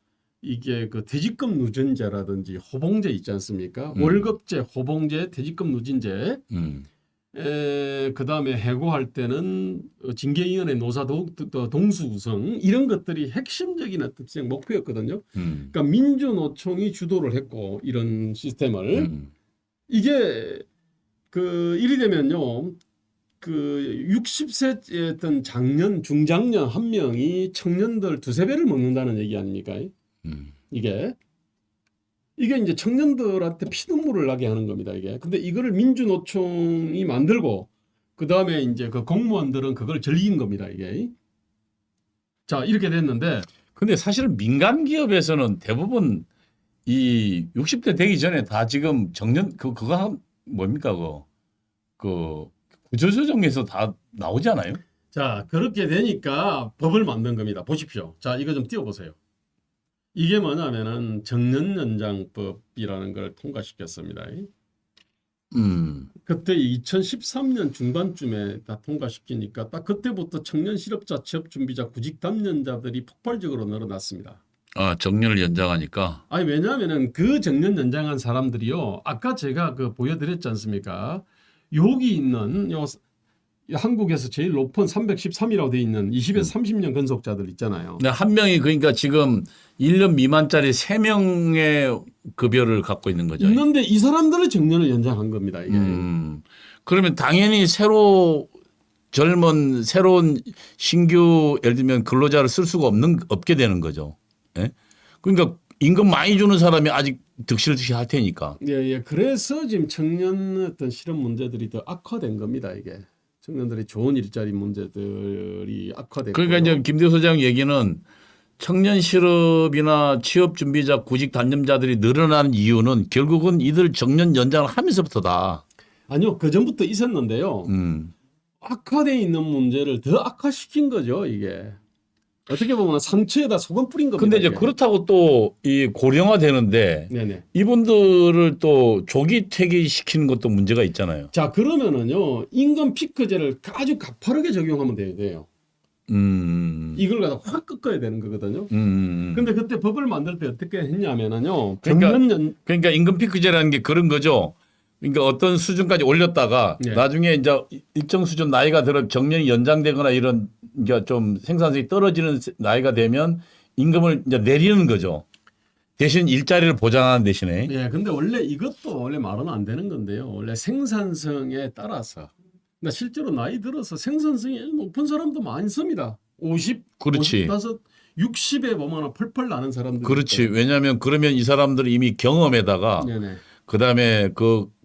이게 그 퇴직금 누진제라든지 호봉제 있지 않습니까? 월급제, 호봉제, 퇴직금 누진제. 그 다음에 해고할 때는 징계위원회 노사 동수구성 이런 것들이 핵심적인 어떤 목표였거든요. 그러니까 민주노총이 주도를 했고 이런 시스템을 이게 그 일이 되면요. 그 60세 어떤 장년, 중장년 한 명이 청년들 2~3배를 먹는다는 얘기 아닙니까? 이게 이제 청년들한테 피눈물을 나게 하는 겁니다, 이게. 근데 이거를 민주노총이 만들고 그다음에 이제 그 공무원들은 그걸 즐긴 겁니다, 이게. 자, 이렇게 됐는데 근데 사실은 민간 기업에서는 대부분 이 60대 되기 전에 다 지금 정년 그거 뭡니까 그 구조조정에서 다 나오잖아요. 자, 그렇게 되니까 법을 만든 겁니다. 보십시오. 자, 이거 좀 띄워보세요. 이게 뭐냐면은 정년연장법이라는 걸 통과시켰습니다. 그때 2013년 중반쯤에 다 통과시키니까 딱 그때부터 청년 실업자, 취업 준비자, 구직 담년자들이 폭발적으로 늘어났습니다. 아, 정년을 연장하니까. 아니 왜냐하면은 그 정년 연장한 사람들이요. 아까 제가 그 보여드렸지 않습니까? 여기 있는 한국에서 제일 높은 313이라고 돼 있는 20에서 30년 근속자들 있잖아요. 근데 한 명이 그러니까 지금 1년 미만짜리 3명의 급여를 갖고 있는 거죠. 있는데 이 사람들의 정년을 연장한 겁니다. 이게. 그러면 당연히 새로운 신규 예를 들면 근로자를 쓸 수가 없게 되는 거죠. 예? 그러니까 임금 많이 주는 사람이 아직 득실득실 할 테니까. 예, 예. 그래서 지금 청년 어떤 실업 문제들이 더 악화된 겁니다. 이게 청년들이 좋은 일자리 문제들이 악화됐고. 그러니까 이제 김대호 소장 얘기는 청년 실업이나 취업 준비자 구직 단념자들이 늘어나는 이유는 결국은 이들 정년 연장을 하면서부터다. 아니요, 그 전부터 있었는데요. 악화돼 있는 문제를 더 악화시킨 거죠. 이게 어떻게 보면 상처에다 소금 뿌린 겁니다. 근데 이제 이게. 그렇다고 또 이 고령화 되는데 네네. 이분들을 또 조기 퇴직시키는 것도 문제가 있잖아요. 자 그러면은요 임금 피크제를 아주 가파르게 적용하면 돼요. 이걸 갖다 확 꺾어야 되는 거거든요. 근데 그때 법을 만들 때 어떻게 했냐면은요. 그러니까 임금 피크제라는 게 그런 거죠. 그러니까 어떤 수준까지 올렸다가 네. 나중에 이제 일정 수준 나이가 들어 정년이 연장되거나 이런 이제 좀 생산성이 떨어지는 나이가 되면 임금을 이제 내리는 거죠. 대신 일자리를 보장하는 대신에. 예, 근데 원래 이것도 원래 말은 안 되는 건데요. 원래 생산성에 따라서. 근데 실제로 나이 들어서 생산성이 높은 사람도 많습니다. 50, 그렇지. 55, 60에 보면 펄펄 나는 사람들. 그렇지. 왜냐하면 그러면 이 사람들이 이미 경험에다가 네네. 그다음에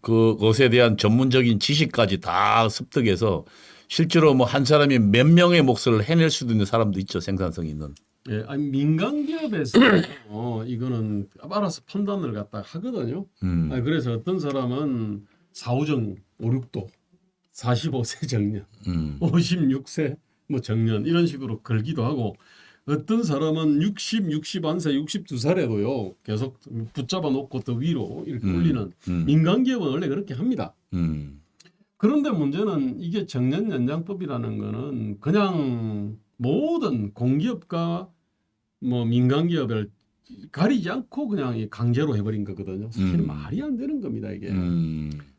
그것에 대한 전문적인 지식까지 다 습득해서 실제로 뭐 한 사람이 몇 명의 몫을 해낼 수도 있는 사람도 있죠. 생산성이 있는. 예, 아니 민간 기업에서 이거는 알아서 판단을 갖다 하거든요. 아니, 그래서 어떤 사람은 4호정 5, 6도 45세 정년, 56세 뭐 정년 이런 식으로 걸기도 하고 어떤 사람은 60, 61세, 62살에도요 계속 붙잡아 놓고 더 위로 이렇게 올리는 민간 기업은 원래 그렇게 합니다. 그런데 문제는 이게 정년 연장법이라는 거는 그냥 모든 공기업과 뭐 민간 기업을 가리지 않고 그냥 강제로 해버린 거거든요. 사실은 말이 안 되는 겁니다 이게.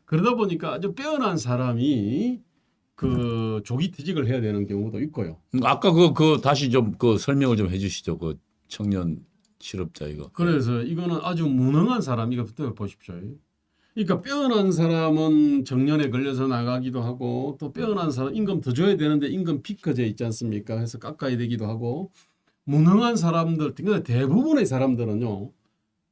그러다 보니까 아주 빼어난 사람이 그 조기 퇴직을 해야 되는 경우도 있고요. 아까 다시 좀 설명을 좀 해주시죠. 그 청년 실업자 이거. 그래서 이거는 아주 무능한 사람 이거 보십시오. 그러니까 빼어난 사람은 정년에 걸려서 나가기도 하고 또 빼어난 사람 임금 더 줘야 되는데 임금 피크제 있지 않습니까? 해서 깎아야 되기도 하고 무능한 사람들, 근데 대부분의 사람들은요.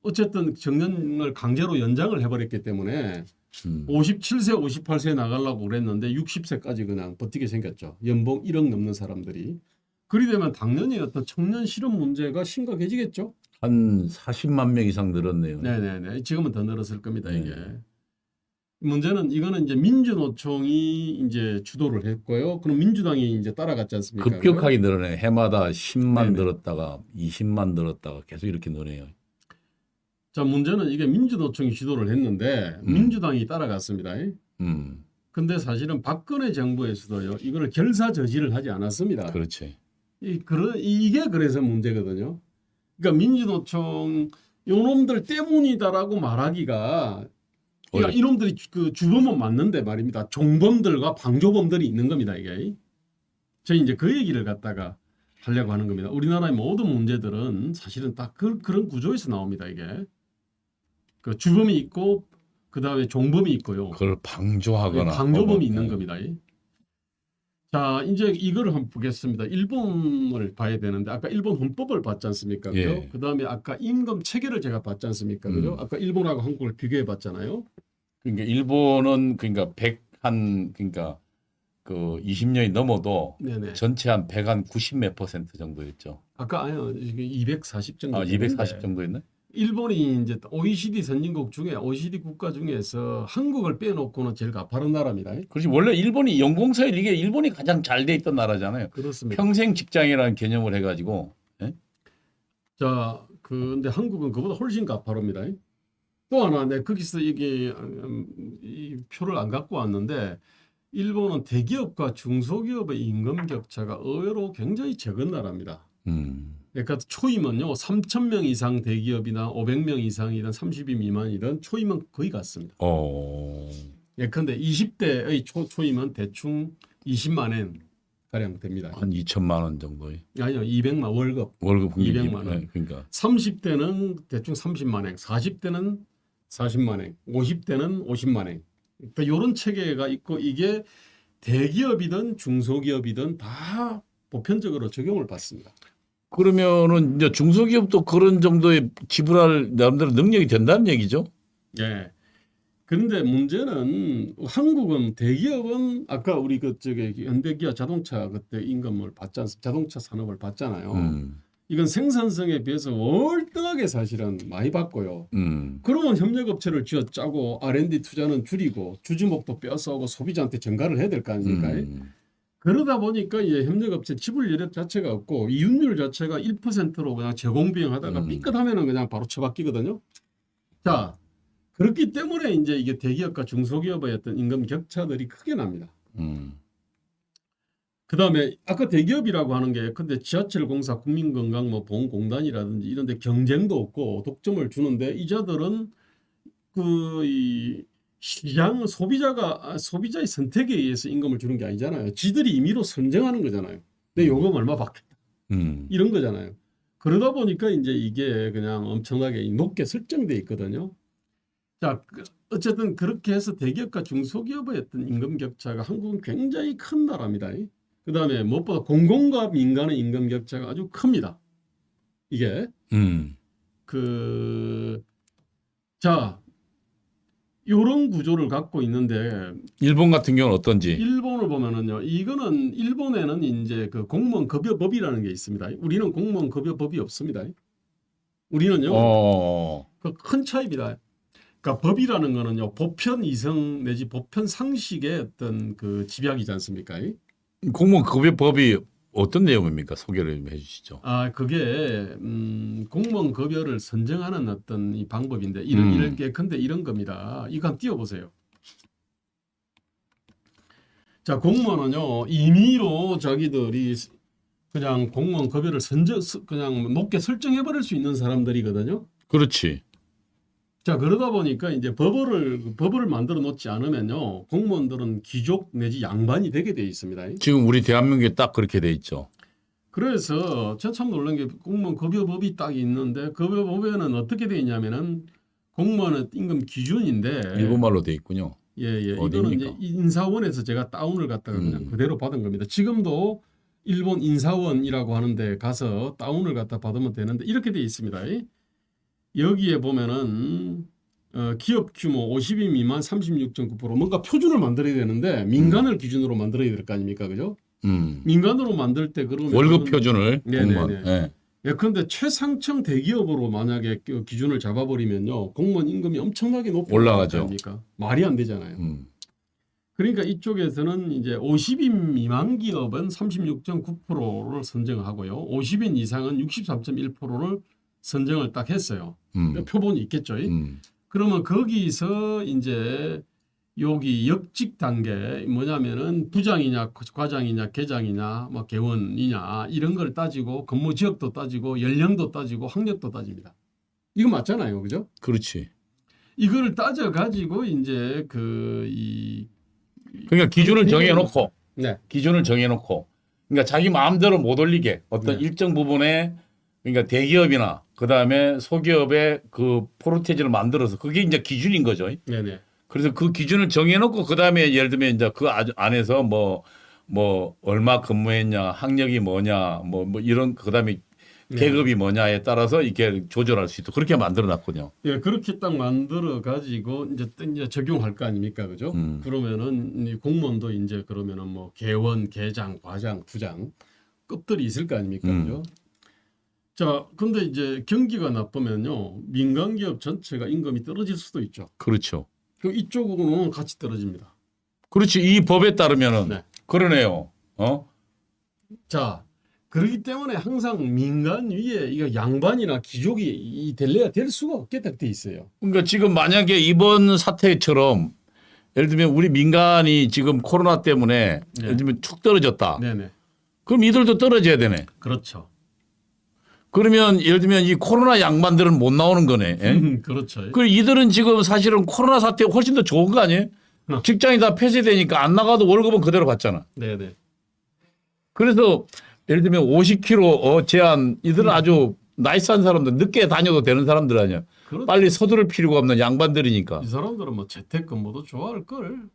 어쨌든 정년을 강제로 연장을 해버렸기 때문에 57세, 58세 나가려고 그랬는데 60세까지 그냥 버티게 생겼죠. 연봉 1억 넘는 사람들이. 그리 되면 당연히 어떤 청년 실업 문제가 심각해지겠죠. 한 40만 명 이상 늘었네요. 네네네. 지금은 더 늘었을 겁니다, 이게. 문제는 이거는 이제 민주노총이 이제 주도를 했고요. 그럼 민주당이 이제 따라갔지 않습니까? 급격하게 늘어나요. 해마다 10만 네네. 늘었다가 20만 늘었다가 계속 이렇게 늘어요. 자, 문제는 이게 민주노총이 주도를 했는데 민주당이 따라갔습니다. 근데 사실은 박근혜 정부에서도요, 이거를 결사 저지를 하지 않았습니다. 그렇지. 이게 그래서 문제거든요. 그러니까 민주노총 요놈들 때문이다라고 말하기가 그러니까 이놈들이 그 주범은 맞는데 말입니다. 종범들과 방조범들이 있는 겁니다. 이게 저희 이제 그 얘기를 갖다가 하려고 하는 겁니다. 우리나라의 모든 문제들은 사실은 딱 그런 구조에서 나옵니다. 이게 그 주범이 있고 그 다음에 종범이 있고요. 그걸 방조하거나 방조범이 있는 겁니다. 자, 이제 이거를 한번 보겠습니다. 일본을 봐야 되는데 아까 일본 헌법을 봤지 않습니까? 그죠? 그다음에 아까 임금 체계를 제가 봤지 않습니까? 그죠? 아까 일본하고 한국을 비교해 봤잖아요. 그러니까 일본은 그러니까 그러니까 그 20년이 넘어도 네네. 전체 한 190 몇 % 정도였죠. 아까 아니요. 240 정도. 240 정도였네. 일본이 이제 OECD 선진국 중에 OECD 국가 중에서 한국을 빼놓고는 제일 가파른 나라입니다. 그렇지. 원래 일본이 연공서열 이게 일본이 가장 잘 돼 있던 나라잖아요. 그렇습니다. 평생 직장이라는 개념을 해가지고. 예? 자, 근데 한국은 그보다 훨씬 가파릅니다. 또 하나, 내 거기서 이게 이 표를 안 갖고 왔는데 일본은 대기업과 중소기업의 임금 격차가 의외로 굉장히 적은 나라입니다. 그러니까 초임은요 3,000명 이상 대기업이나 500명 이상이든 30인 미만이든 초임은 거의 같습니다. 예컨대 20대의 초임은 대충 20만 원 가량 됩니다. 한 2천만 원 정도. 아니요 200만 월급. 월급 200만 원. 네, 그러니까 30대는 대충 30만 원, 40대는 40만 원, 50대는 50만 원. 그러니까 이런 체계가 있고 이게 대기업이든 중소기업이든 다 보편적으로 적용을 받습니다. 그러면은 이제 중소기업도 그런 정도의 지불할 나름대로 능력이 된다는 얘기죠. 예. 그런데 문제는 한국은 대기업은 아까 우리 그 저기 현대기아 자동차 그때 임금을 받지 않습니까? 자동차 산업을 받잖아요. 이건 생산성에 비해서 월등하게 사실은 많이 받고요. 그러면 협력업체를 쥐어 짜고 R&D 투자는 줄이고 주주목도 뼈싸고 소비자한테 전가를 해야 될 거 아닙니까? 그러다 보니까 이제 협력업체 지불 여력 자체가 없고 이윤율 자체가 1%로 그냥 제공비용하다가 삐끗하면은 그냥 바로 처박히거든요. 자, 그렇기 때문에 이제 이게 대기업과 중소기업의 어떤 임금 격차들이 크게 납니다. 그다음에 아까 대기업이라고 하는 게 근데 지하철 공사, 국민건강 뭐 보험공단이라든지 이런 데 경쟁도 없고 독점을 주는데 이자들은 그 이 시장 소비자의 선택에 의해서 임금을 주는 게 아니잖아요. 지들이 임의로 선정하는 거잖아요. 내 요금 얼마 받겠다. 이런 거잖아요. 그러다 보니까 이제 이게 그냥 엄청나게 높게 설정돼 있거든요. 자, 어쨌든 그렇게 해서 대기업과 중소기업의 어떤 임금 격차가 한국은 굉장히 큰 나라입니다. 그다음에 무엇보다 공공과 민간의 임금 격차가 아주 큽니다. 이게 자, 이런 구조를 갖고 있는데 일본 같은 경우는 어떤지. 일본을 보면은요. 이거는 일본에는 이제 그 공무원 급여법이라는 게 있습니다. 우리는 공무원 급여법이 없습니다. 우리는요. 그 큰 차이입니다. 그러니까 법이라는 거는요. 보편 이성 내지 보편 상식의 어떤 그 집약이지 않습니까? 공무원 급여법이 어떤 내용입니까? 소개를 좀 해주시죠. 아, 그게 공무원 급여를 선정하는 어떤 이 방법인데 이렇게 근데 이런 겁니다. 이거 한번 띄워보세요. 자, 공무원은요 임의로 자기들이 그냥 공무원 급여를 그냥 높게 설정해 버릴 수 있는 사람들이거든요. 그렇지. 자, 그러다 보니까 이제 법을 만들어 놓지 않으면요 공무원들은 귀족 내지 양반이 되게 돼 있습니다. 지금 우리 대한민국에 딱 그렇게 돼 있죠. 그래서 제가 참 놀란 게 공무원 급여법이 딱 있는데 급여법에는 어떻게 돼 있냐면은 공무원의 임금 기준인데 일본말로 돼 있군요. 예. 이거는 어디입니까? 이제 인사원에서 제가 다운을 갖다가 그냥 그대로 받은 겁니다. 지금도 일본 인사원이라고 하는데 가서 다운을 갖다 받으면 되는데 이렇게 돼 있습니다. 여기에 보면은 기업 규모 50인 미만 36.9% 뭔가 표준을 만들어야 되는데 민간을 기준으로 만들어야 될 거 아닙니까, 그죠? 민간으로 만들 때 그러면 월급 표준을 네네네. 공무원. 네. 그런데 최상층 대기업으로 만약에 그 기준을 잡아버리면요 공무원 임금이 엄청나게 높게 올라가죠. 아닙니까? 말이 안 되잖아요. 그러니까 이쪽에서는 이제 50인 미만 기업은 36.9%를 선정하고요, 50인 이상은 63.1%를 선정을 딱 했어요. 표본이 있겠죠. 그러면 거기서 이제 여기 역직 단계 뭐냐면은 부장이냐 과장이냐 계장이냐 뭐 개원이냐 이런 걸 따지고 근무 지역도 따지고 연령도 따지고 학력도 따집니다. 이거 맞잖아요, 그죠? 그렇지. 이걸 따져 가지고 이제 그러니까 기준을 정해놓고, 네. 그러니까 자기 마음대로 못 올리게 어떤 네. 일정 부분에 그러니까 대기업이나 그 다음에 소기업의 그 포르테이지를 만들어서 그게 이제 기준인 거죠. 네네. 그래서 그 기준을 정해놓고 그 다음에 예를 들면 이제 그 안에서 뭐 얼마 근무했냐, 학력이 뭐냐, 뭐 이런 그 다음에 계급이 뭐냐에 따라서 이렇게 조절할 수 있도록 그렇게 만들어놨군요. 예, 그렇게 딱 만들어 가지고 이제 적용할 거 아닙니까, 그죠? 그러면은 이 공무원도 이제 그러면은 뭐 개원, 계장, 과장, 부장 급들이 있을 거 아닙니까, 그죠? 자, 근데 이제 경기가 나쁘면요 민간 기업 전체가 임금이 떨어질 수도 있죠. 그렇죠. 그 이쪽으로는 같이 떨어집니다. 그렇지. 이 법에 따르면은 네. 그러네요. 자, 그렇기 때문에 항상 민간 위에 이거 양반이나 귀족이 될래야 될 수가 없게 돼 있어요. 그러니까 지금 만약에 이번 사태처럼 예를 들면 우리 민간이 지금 코로나 때문에 예를 들면 축 떨어졌다. 네네. 그럼 이들도 떨어져야 되네. 그렇죠. 그러면 예를 들면 이 코로나 양반들은 못 나오는 거네. 예? 그렇죠. 그 이들은 지금 사실은 코로나 사태 훨씬 더 좋은 거 아니에요? 직장이 다 폐쇄되니까 안 나가도 월급은 그대로 받잖아. 네네. 그래서 예를 들면 50km 제한 이들은 아주 나이스한 사람들 늦게 다녀도 되는 사람들 아니야. 그렇죠. 빨리 서두를 필요가 없는 양반들이니까 이 사람들은 뭐 재택근무도 좋아할 걸.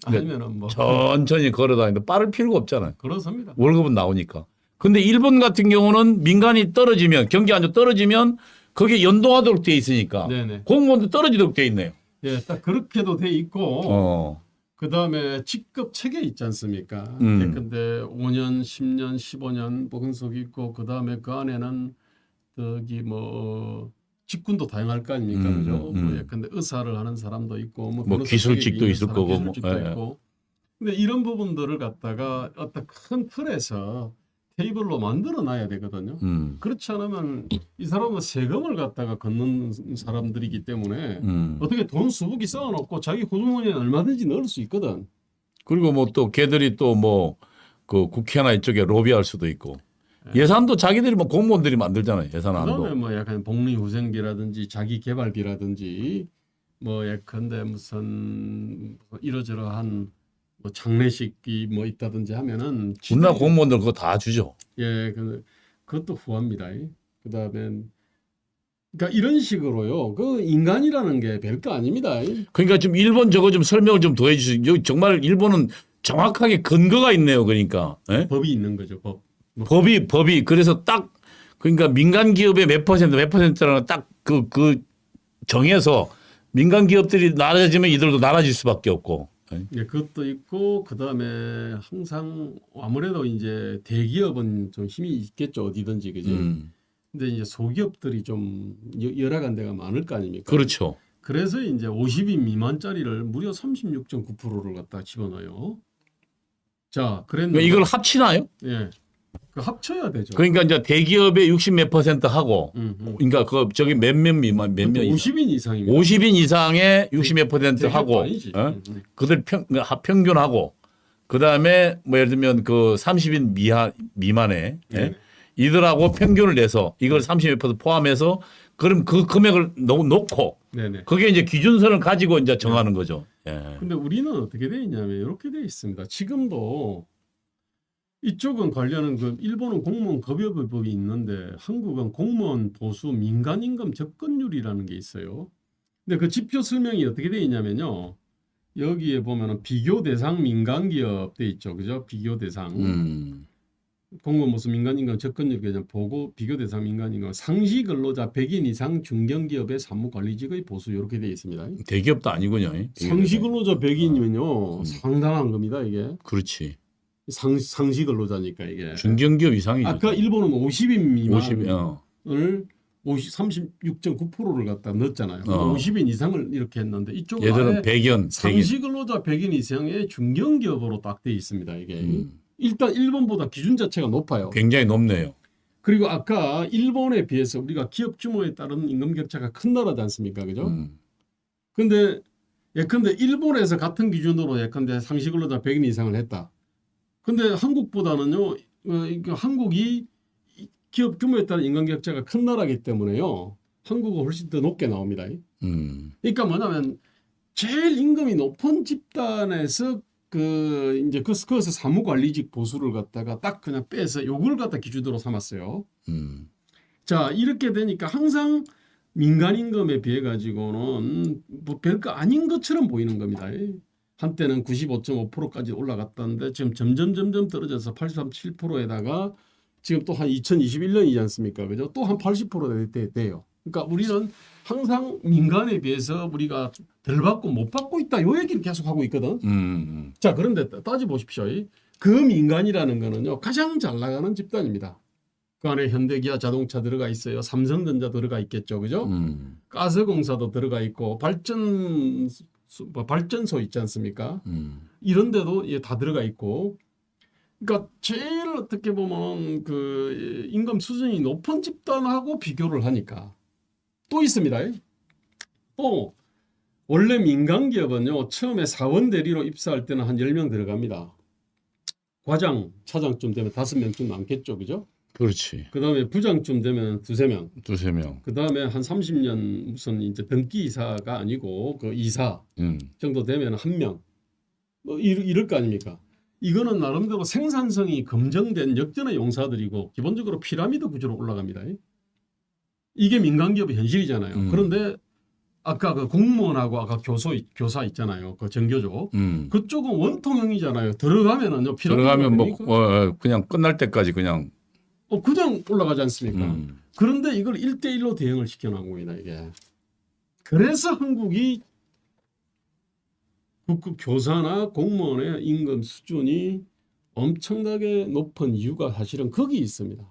아니면은 뭐 천천히 걸어다니는데 빠를 필요가 없잖아요. 그렇습니다. 월급은 나오니까. 근데 일본 같은 경우는 민간이 떨어지면 경기 안좋 떨어지면 거기에 연동하도록 돼 있으니까 네네. 공무원도 떨어지도록 돼 있네요. 예, 딱 그렇게도 돼 있고 그 다음에 직급 체계 있지 않습니까? 예컨대 5년, 10년, 15년 뭐 근속이 있고 그 다음에 그 안에는 저기 뭐 직군도 다양할 거 아닙니까? 그죠? 뭐 예컨대 의사를 하는 사람도 있고 뭐 기술직도 있을 거고 기술직도 있고. 근데 이런 부분들을 갖다가 어떤 큰 틀에서 테이블로 만들어 놔야 되거든요. 그렇지 않으면 이 사람은 세금을 갖다가 걷는 사람들이기 때문에 어떻게 돈 수북이 쌓아놓고 자기 호주머니에 얼마든지 넣을 수 있거든. 그리고 뭐 또 걔들이 또 뭐 그 국회나 이쪽에 로비할 수도 있고 예산도 자기들이 뭐 공무원들이 만들잖아요. 예산안도. 그다음에 뭐 약간 복리후생비라든지 자기개발비라든지 뭐 예컨대 무슨 이러저러한 뭐 장례식이 뭐 있다든지 하면은 우리나라 공무원들 그거 다 주죠. 예, 그것도 후합니다. 그다음에 그러니까 이런 식으로요. 그 인간이라는 게 별거 아닙니다. 그러니까 좀 일본 저거 좀 설명을 좀 더 해주시죠. 여기 정말 일본은 정확하게 근거가 있네요. 그러니까 예? 법이 있는 거죠. 법. 법이 그래서 딱 그러니까 민간 기업의 몇 퍼센트라는 딱 그 정해서 민간 기업들이 나라지면 이들도 나라질 수밖에 없고. 예, 그것도 있고 그다음에 항상 아무래도 이제 대기업은 좀 힘이 있겠죠. 어디든지 그지. 근데 이제 소기업들이 좀 열악한 데가 많을 거 아닙니까? 그렇죠. 그래서 이제 50인 미만짜리를 무려 36.9%를 갖다 집어넣어요. 자, 그랬는데 이걸 합치나요? 예. 그 합쳐야 되죠. 그러니까 이제 대기업의 60 몇 퍼센트 하고 그러니까 그 저기 몇몇 미만 몇몇 50인 이상입니다. 50인 이상의 60 몇 퍼센트 대기업도 하고 아니지. 그들 평균하고 그다음에 뭐 예를 들면 그 30인 미만의 예? 이들하고 평균을 내서 이걸 30 몇 퍼센트 포함해서 그럼 그 금액을 놓고 네네. 그게 이제 기준선을 가지고 이제 정하는 거죠. 예. 근데 우리는 어떻게 돼 있냐면 이렇게 돼 있습니다. 지금도 이쪽은 관련은 그 일본은 공무원 급여법이 있는데 한국은 공무원 보수 민간 임금 접근율이라는 게 있어요. 근데 그 지표 설명이 어떻게 돼 있냐면요. 여기에 보면은 비교 대상 민간 기업 돼 있죠. 그죠? 비교 대상. 공무원 보수 민간 임금 접근율 그냥 보고 비교 대상 민간 임금 상시 근로자 100인 이상 중견 기업의 사무 관리직의 보수 이렇게 돼 있습니다. 대기업도 아니군요. 상시 근로자 100인이면요. 상당한 겁니다, 이게. 그렇지. 상시 근로자니까 이게. 중견기업 이상이죠. 아까 일본은 50인 미만을 50, 36.9%를 갖다 넣었잖아요. 50인 이상을 이렇게 했는데 이쪽은 얘들은 100연. 상시 근로자 100인 이상의 중견 기업으로 딱 돼 있습니다, 이게. 일단 일본보다 기준 자체가 높아요. 굉장히 높네요. 그리고 아까 일본에 비해서 우리가 기업 규모에 따른 임금 격차가 큰 나라지 않습니까? 그죠? 근데 예컨대 일본에서 같은 기준으로 예컨대 상시 근로자 100인 이상을 했다. 근데 한국보다는요, 한국이 기업 규모에 따른 임금 격차가 큰 나라이기 때문에요. 한국은 훨씬 더 높게 나옵니다. 그러니까 뭐냐면 제일 임금이 높은 집단에서 이제 그것을 사무관리직 보수를 갖다가 딱 그냥 빼서 요걸 갖다 기준으로 삼았어요. 자, 이렇게 되니까 항상 민간 임금에 비해 가지고는 뭐 별거 아닌 것처럼 보이는 겁니다. 한때는 95.5%까지 올라갔다는데 지금 점점 떨어져서 83.7%에다가 지금 또 한 2021년이지 않습니까? 그죠? 또 한 80% 돼요. 그러니까 우리는 항상 민간에 비해서 우리가 덜 받고 못 받고 있다. 요 얘기를 계속 하고 있거든. 자, 그런데 따져 보십시오. 그 민간이라는 거는요. 가장 잘 나가는 집단입니다. 그 안에 현대기아 자동차 들어가 있어요. 삼성전자 들어가 있겠죠. 그죠? 가스공사도 들어가 있고 발전소 있지 않습니까? 이런 데도 다 들어가 있고. 그러니까 제일 어떻게 보면 그 임금 수준이 높은 집단하고 비교를 하니까 또 있습니다. 또 원래 민간 기업은요. 처음에 사원 대리로 입사할 때는 한 10명 들어갑니다. 과장, 차장쯤 되면 5명쯤 남겠죠. 그죠? 그렇지. 그다음에 부장쯤 되면 두세 명. 두세 명. 그다음에 한 30년 무슨 이제 등기 이사가 아니고 그 이사 정도 되면 한 명. 뭐 이럴 거 아닙니까? 이거는 나름대로 생산성이 검증된 역전의 용사들이고 기본적으로 피라미드 구조로 올라갑니다. 이게 민간기업의 현실이잖아요. 그런데 아까 그 공무원하고 아까 교사 있잖아요. 그 정교조. 그쪽은 원통형이잖아요. 들어가면은요. 들어가면 뭐 그냥 끝날 때까지 그냥 올라가지 않습니까? 그런데 이걸 1대1로 대응을 시켜놓은 겁니다. 이게. 그래서 한국이 국급 교사나 공무원의 임금 수준이 엄청나게 높은 이유가 사실은 거기 있습니다.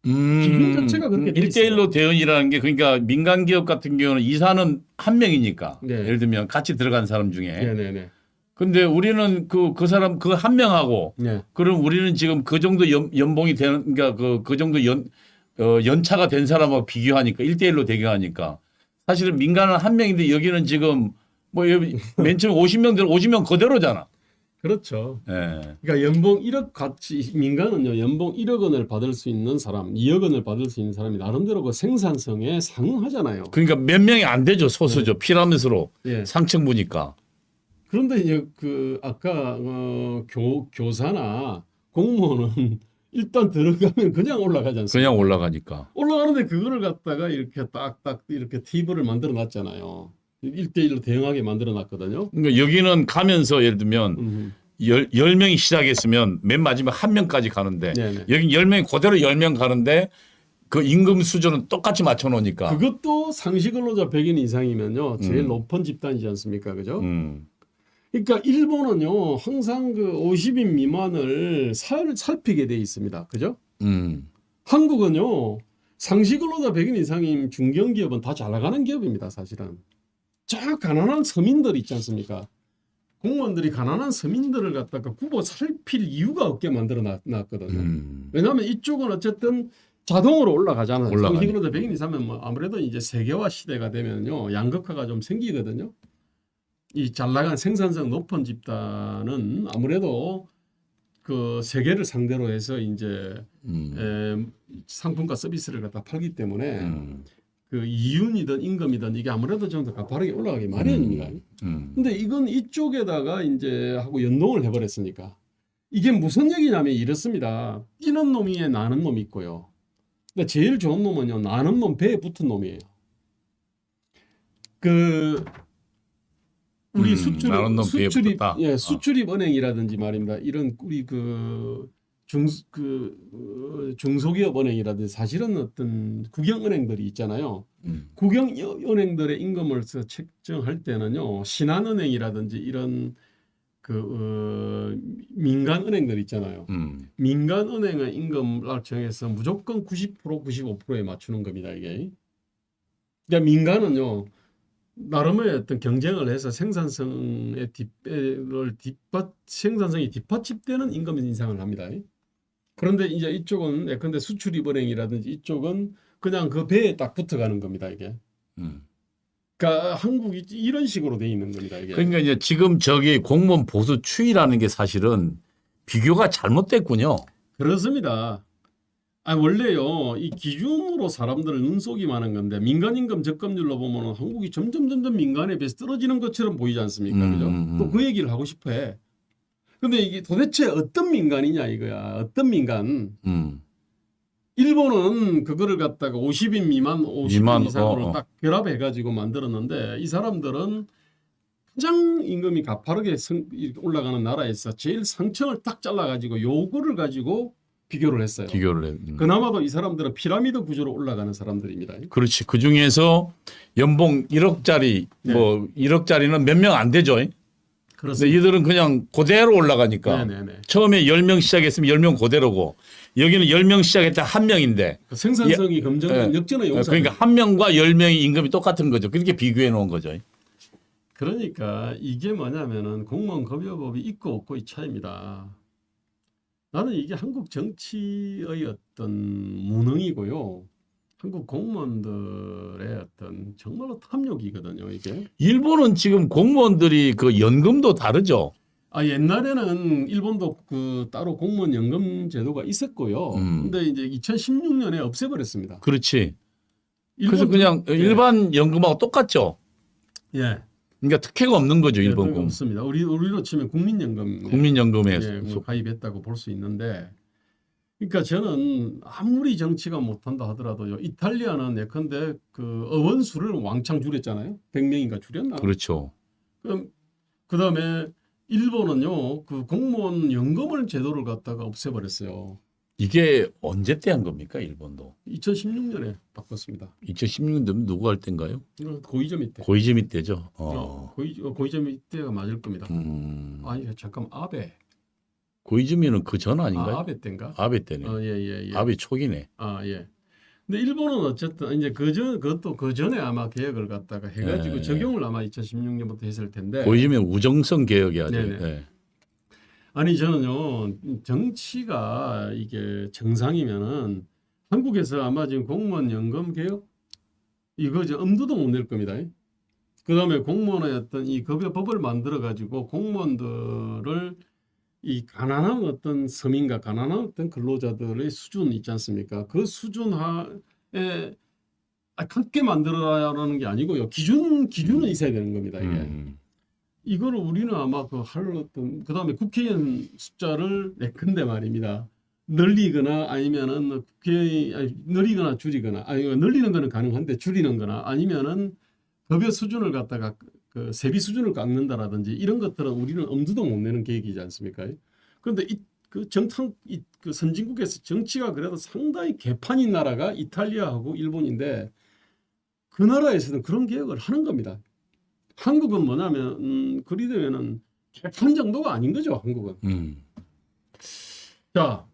기준 자체가 그렇게 돼 있어요. 1대1로 대응이라는 게 그러니까 민간 기업 같은 경우는 이사는 한 명이니까 네. 예를 들면 같이 들어간 사람 중에. 네네네. 근데 우리는 그 사람 그 한 명하고 네. 그럼 우리는 지금 그 정도 연봉이 되는 그러니까 그 정도 연차가 된 사람하고 비교하니까 1대1로 대결하니까 사실은 민간은 한 명인데 여기는 지금 뭐 맨 처음에 50명 그대로잖아. 그렇죠. 예. 그러니까 연봉 1억 같이 민간은요 연봉 1억 원을 받을 수 있는 사람, 2억 원을 받을 수 있는 사람이 나름대로 그 생산성에 상응하잖아요. 그러니까 몇 명이 안 되죠 소수죠. 피라미드로 예. 상층 보니까. 그런데 이제 그 아까 교사나 공무원은 일단 들어가면 그냥 올라가지 않습니까? 그냥 올라가니까. 올라가는데 그거를 갖다가 이렇게 딱딱 이렇게 팁을 만들어 놨잖아요. 1대1로 대응하게 만들어 놨거든요. 그러니까 여기는 가면서 예를 들면 10명이 시작했으면 맨 마지막 한 명까지 가는데 네네. 여기 10명이 그대로 10명 가는데 그 임금 수준은 똑같이 맞춰 놓으니까. 그것도 상시 근로자 100인 이상이면요. 제일 높은 집단이지 않습니까? 그죠? 그러니까 일본은요. 항상 그 50인 미만을 살피게 돼 있습니다. 그죠? 한국은요. 상시 근로자 100인 이상인 중견기업은 다 잘 나가는 기업입니다. 사실은. 저 가난한 서민들 있지 않습니까? 공무원들이 가난한 서민들을 갖다가 굽어 살필 이유가 없게 만들어 놨거든요. 왜냐하면 이쪽은 어쨌든 자동으로 올라가잖아요. 상시 근로자 100인 이상은 뭐 아무래도 이제 세계화 시대가 되면요. 양극화가 좀 생기거든요. 이 잘 나간 생산성 높은 집단은 아무래도 그 세계를 상대로 해서 이제 상품과 서비스를 갖다 팔기 때문에 그 이윤이든 임금이든 이게 아무래도 좀 더 가파르게 올라가기 마련입니다. 근데 이건 이쪽에다가 이제 하고 연동을 해버렸으니까 이게 무슨 얘기냐면 이렇습니다. 뛰는 놈 위에 나는 놈이 있고요. 근데 제일 좋은 놈은요. 나는 놈 배에 붙은 놈이에요. 그 우리 수출입 은행이라든지 말입니다. 이런 우리 중소기업 은행이라든지 사실은 어떤 국영은행들이 있잖아요. 국영은행들의 임금을 책정할 때는요. 신한은행이라든지 이런 민간은행들 있잖아요. 민간은행의 임금을 정해서 무조건 90%, 95%에 맞추는 겁니다. 이게. 그러니까 민간은요. 나름의 어떤 경쟁을 해서 생산성이 뒷받침되는 임금 인상을 합니다. 그런데 이제 이쪽은 예컨대 수출입은행이라든지 이쪽은 그냥 그 배에 딱 붙어가는 겁니다. 이게. 그러니까 한국이 이런 식으로 돼 있는 겁니다. 이게. 그러니까 이제 지금 저기 공무원 보수 추이라는 게 사실은 비교가 잘못됐군요. 그렇습니다. 원래요 이 기준으로 사람들을 눈속임하는 건데 민간임금 적금률로 보면 한국이 점점 민간에 비해서 떨어지는 것처럼 보이지 않습니까? 그죠? 또 그 얘기를 하고 싶어해. 근데 이게 도대체 어떤 민간이냐 이거야. 어떤 민간? 일본은 그거를 갖다가 50인 미만, 50인 이상으로 딱 결합해가지고 만들었는데 이 사람들은 가장 임금이 가파르게 올라가는 나라에서 제일 상층을 딱 잘라가지고 요거를 가지고 비교를 했어요. 그나마도 이 사람들은 피라미드 구조로 올라가는 사람들입니다. 그렇지. 그 중에서 연봉 1억짜리 뭐 1억짜리는 몇 명 안 되죠. 그런데 이들은 그냥 그대로 올라가니까 처음에 10명 시작했으면 10명 그대로고 여기는 10명 시작했다 한 명인데 그 생산성이 검증된 역전의 용사. 그러니까 한 명과 10명의 임금이 똑같은 거죠. 그렇게 비교해 놓은 거죠. 그러니까 이게 뭐냐면은 공무원 급여법이 있고 없고 이 차이입니다. 나는 이게 한국 정치의 어떤 무능이고요. 한국 공무원들의 어떤 정말로 탐욕이거든요. 이게. 일본은 지금 공무원들이 그 연금도 다르죠. 옛날에는 일본도 그 따로 공무원 연금 제도가 있었고요. 근데 이제 2016년에 없애버렸습니다. 그렇지. 일본 그래서 그냥 예. 일반 연금하고 똑같죠. 예. 그러니까 특혜가 없는 거죠, 예, 일본 그건 공. 없습니다. 우리로 치면 국민연금 국민연금에 예, 뭐 가입했다고 볼 수 있는데, 그러니까 저는 아무리 정치가 못한다 하더라도요. 이탈리아는 예컨대 그 어원 수를 왕창 줄였잖아요. 100명인가 줄였나? 그렇죠. 그다음에 일본은요. 그 공무원 연금을 제도를 갖다가 없애버렸어요. 이게 언제 때 한 겁니까, 일본도? 2016년에 바꿨습니다. 2016년 누구 할 때인가요? 고이즈미 때. 고이즈미 때죠. 고이즈미 때가 맞을 겁니다. 음. 아니 잠깐 아베. 고이즈미는 그 전 아닌가요? 아베 때인가? 아베 때네. 예. 아베 초기네. 예. 근데 일본은 어쨌든 이제 그것도 그 전에 아마 개혁을 갖다가 해가지고 네. 적용을 아마 2016년부터 했을 텐데. 고이즈미 우정성 개혁이 아주. 네네. 예. 아니 저는요 정치가 이게 정상이면은 한국에서 아마 지금 공무원 연금 개혁 이거 이제 엄두도 못 낼 겁니다. 그다음에 공무원의 어떤 이 급여법을 만들어 가지고 공무원들을 이 가난한 어떤 서민과 가난한 어떤 근로자들의 수준 있지 않습니까? 그 수준하에 함께 만들어라는 게 아니고요. 기준은 있어야 되는 겁니다. 이게. 이거를 우리는 아마 그 할 어떤 그다음에 국회의원 숫자를 근데 말입니다. 늘리거나 아니면은 늘리거나 줄이거나 아니 늘리는 거는 가능한데 줄이는 거나 아니면은 급여 수준을 갖다가 그 세비 수준을 깎는다라든지 이런 것들은 우리는 엄두도 못 내는 계획이지 않습니까? 그런데 그 선진국에서 정치가 그래도 상당히 개판인 나라가 이탈리아하고 일본인데 그 나라에서는 그런 계획을 하는 겁니다. 한국은 뭐냐면 그리 되면은 개판 정도가 아닌 거죠. 한국은. 자,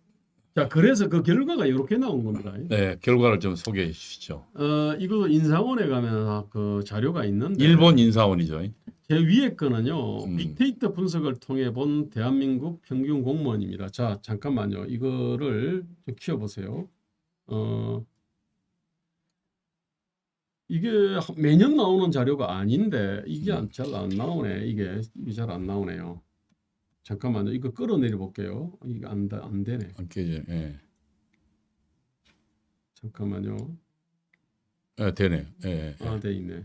그래서 그 결과가 이렇게 나온 겁니다. 네, 결과를 좀 소개해 주시죠. 이거 인사원에 가면 그 자료가 있는데 일본 인사원이죠. 제 위에 거는요. 빅데이터 분석을 통해 본 대한민국 평균 공무원입니다. 자, 잠깐만요. 이거를 좀 키워보세요. 이게 매년 나오는 자료가 아닌데 이게 잘 안 나오네. 이게 잘 안 나오네요. 잠깐만요. 이거 끌어내려 볼게요. 이게 안 되네. 이렇게 예. 잠깐만요. 되네요. 예. 돼 있네.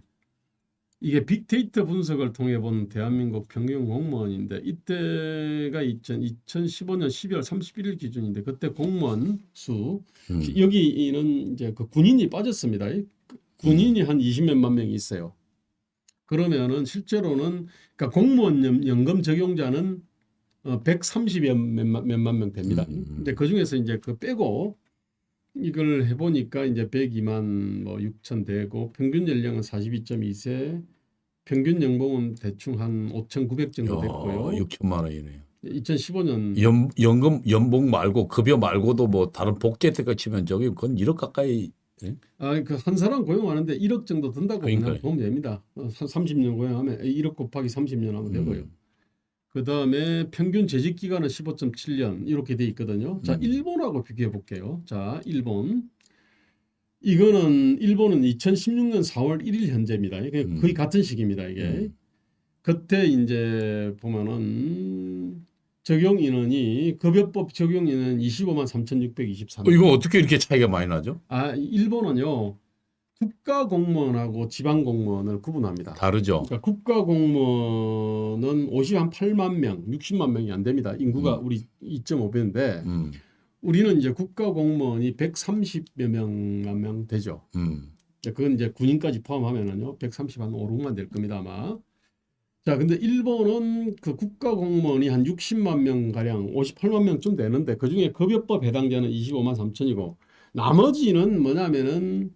이게 빅데이터 분석을 통해 본 대한민국 평균 공무원인데 이때가 2015년 12월 31일 기준인데 그때 공무원 수 여기는 이제 그 군인이 빠졌습니다. 군인이 한 20몇만 명이 있어요. 그러면은 실제로는 그러니까 공무원 연금 적용자는 130여 몇만 명 됩니다. 근데 그 중에서 이제 그 빼고 이걸 해보니까 이제 102만 뭐 6천 되고 평균 연령은 42.2세, 평균 연봉은 대충 한 5,900 정도 됐고요. 6천만 원이네요. 2015년 연봉 말고 급여 말고도 뭐 다른 복지 혜택을 치면 저기 그건 1억 가까이. 예? 그 한 사람 고용하는데 1억 정도 든다고 그러니까요. 보면 됩니다. 한 30년 고용하면 1억 곱하기 30년 하면 되고요. 그 다음에 평균 재직 기간은 15.7년 이렇게 돼 있거든요. 자, 일본하고 비교해 볼게요. 자, 일본은 2016년 4월 1일 현재입니다. 이게 거의 같은 시기입니다. 이게 그때 이제 보면은 적용 인원이 급여법 적용 인원 25만 3,623명. 이거 어떻게 이렇게 차이가 많이 나죠? 일본은요. 국가 공무원하고 지방 공무원을 구분합니다. 다르죠. 그러니까 국가 공무원은 58만 명, 60만 명이 안 됩니다. 인구가 우리 2.5배인데 우리는 이제 국가 공무원이 130여 명만 명 되죠. 그건 이제 군인까지 포함하면은요 130 한 5, 6만 될 겁니다 아마. 자, 근데 일본은 그 국가 공무원이 한 60만 명 가량, 58만 명쯤 되는데 그 중에 급여법 해당자는 25만 3천이고 나머지는 뭐냐면은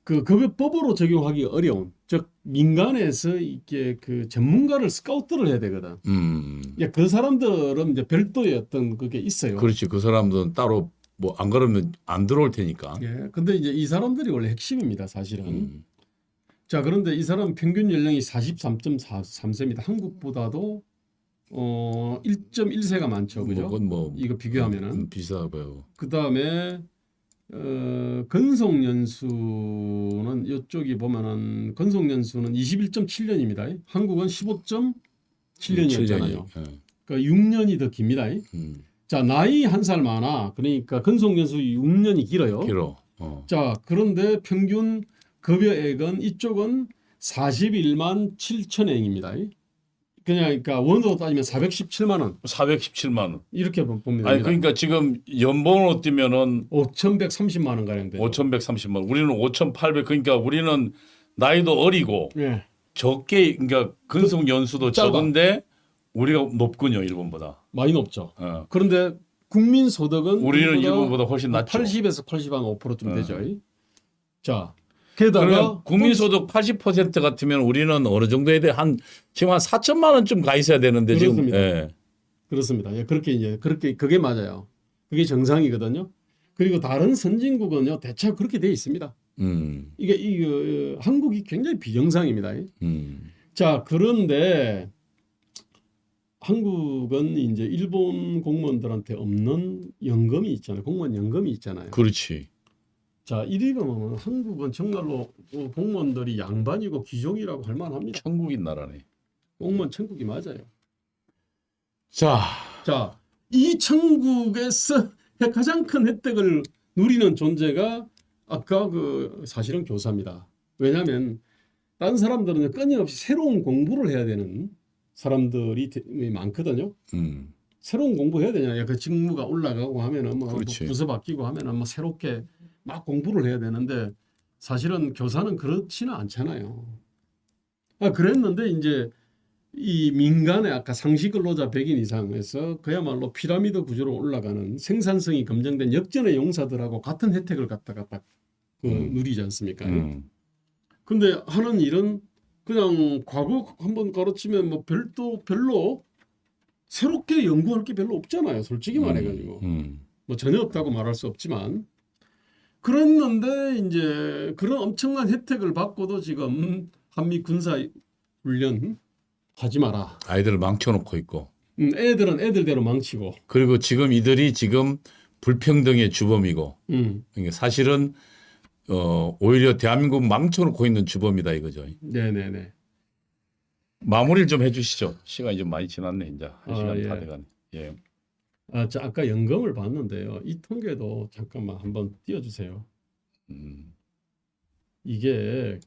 그 급여법으로 적용하기 어려운, 즉 민간에서 이게 그 전문가를 스카우트를 해야 되거든. 그 사람들은 이제 별도의 어떤 그게 있어요. 그렇지. 그 사람들은 따로 뭐 안 그러면 안 들어올 테니까. 예. 근데 이제 이 사람들이 원래 핵심입니다, 사실은. 자, 그런데 이 사람 평균 연령이 43.3세입니다. 한국보다도 1.1세가 많죠, 그죠? 그건 뭐 이거 비교하면은 비싸고요. 그 다음에 건속 연수는 이쪽이 보면은 건속 연수는 21.7년입니다. 한국은 15.7년이었잖아요. 그러니까 6년이 더 깁니다. 자, 나이 한 살 많아. 그러니까 근속 연수 6년이 길어요. 길어. 자, 그런데 평균 급여액은 이쪽은 41만 7천엔입니다. 그러니까 원으로 따지면 417만 원 417만 원. 이렇게 봅니다. 아니 그러니까 지금 연봉으로 뛰면은 5,130만 원 가량 되죠. 5,130만 원. 우리는 5,800. 그러니까 우리는 나이도 어리고 예. 적게 그러니까 근속 연수도 작아. 적은데 우리가 높군요, 일본보다. 많이 높죠. 어. 그런데 국민 소득은 우리는 일본보다 훨씬 낮죠. 80에서 85%쯤 어. 되죠. 자, 게다가 그러면 국민소득 80% 같으면 우리는 어느 정도에 대해 지금 한 4천만 원쯤 가 있어야 되는데 그렇습니다. 지금 예. 그렇습니다. 예, 그렇게 그게 맞아요. 그게 정상이거든요. 그리고 다른 선진국은요 대체로 그렇게 돼 있습니다. 이게 한국이 굉장히 비정상입니다. 자, 그런데 한국은 이제 일본 공무원들한테 없는 연금이 있잖아요. 공무원 연금이 있잖아요. 그렇지. 자, 이리 보면 한국은 정말로 공무원들이 양반이고 귀족이라고 할 만합니다. 천국인 나라네. 공무원 천국이 맞아요. 자, 이 천국에서 가장 큰 혜택을 누리는 존재가 아까 사실은 교사입니다. 왜냐하면 다른 사람들은 끊임없이 새로운 공부를 해야 되는 사람들이 많거든요. 새로운 공부해야 되냐? 그 직무가 올라가고 하면은 뭐 그렇지. 부서 바뀌고 하면은 뭐 새롭게 막 공부를 해야 되는데 사실은 교사는 그렇지는 않잖아요. 그랬는데 이제 이 민간의 아까 상시 근로자 100인 이상에서 그야말로 피라미드 구조로 올라가는 생산성이 검증된 역전의 용사들하고 같은 혜택을 갖다가 딱 누리지 않습니까? 근데 하는 일은 그냥 과거 한번 가르치면 뭐 별로 새롭게 연구할 게 별로 없잖아요. 솔직히 말해가지고 뭐 전혀 없다고 말할 수 없지만 그랬는데 이제 그런 엄청난 혜택을 받고도 지금 한미 군사 훈련 하지 마라. 아이들을 망쳐놓고 있고. 애들은 애들대로 망치고. 그리고 지금 이들이 지금 불평등의 주범이고. 그러니까 사실은 오히려 대한민국 망쳐놓고 있는 주범이다 이거죠. 네네네. 마무리를 좀 해주시죠. 시간이 좀 많이 지났네 이제. 한 시간 예. 다 돼가네. 예. 아까 연금을 봤는데요. 이 통계도 잠깐만 한번 띄워주세요. 이게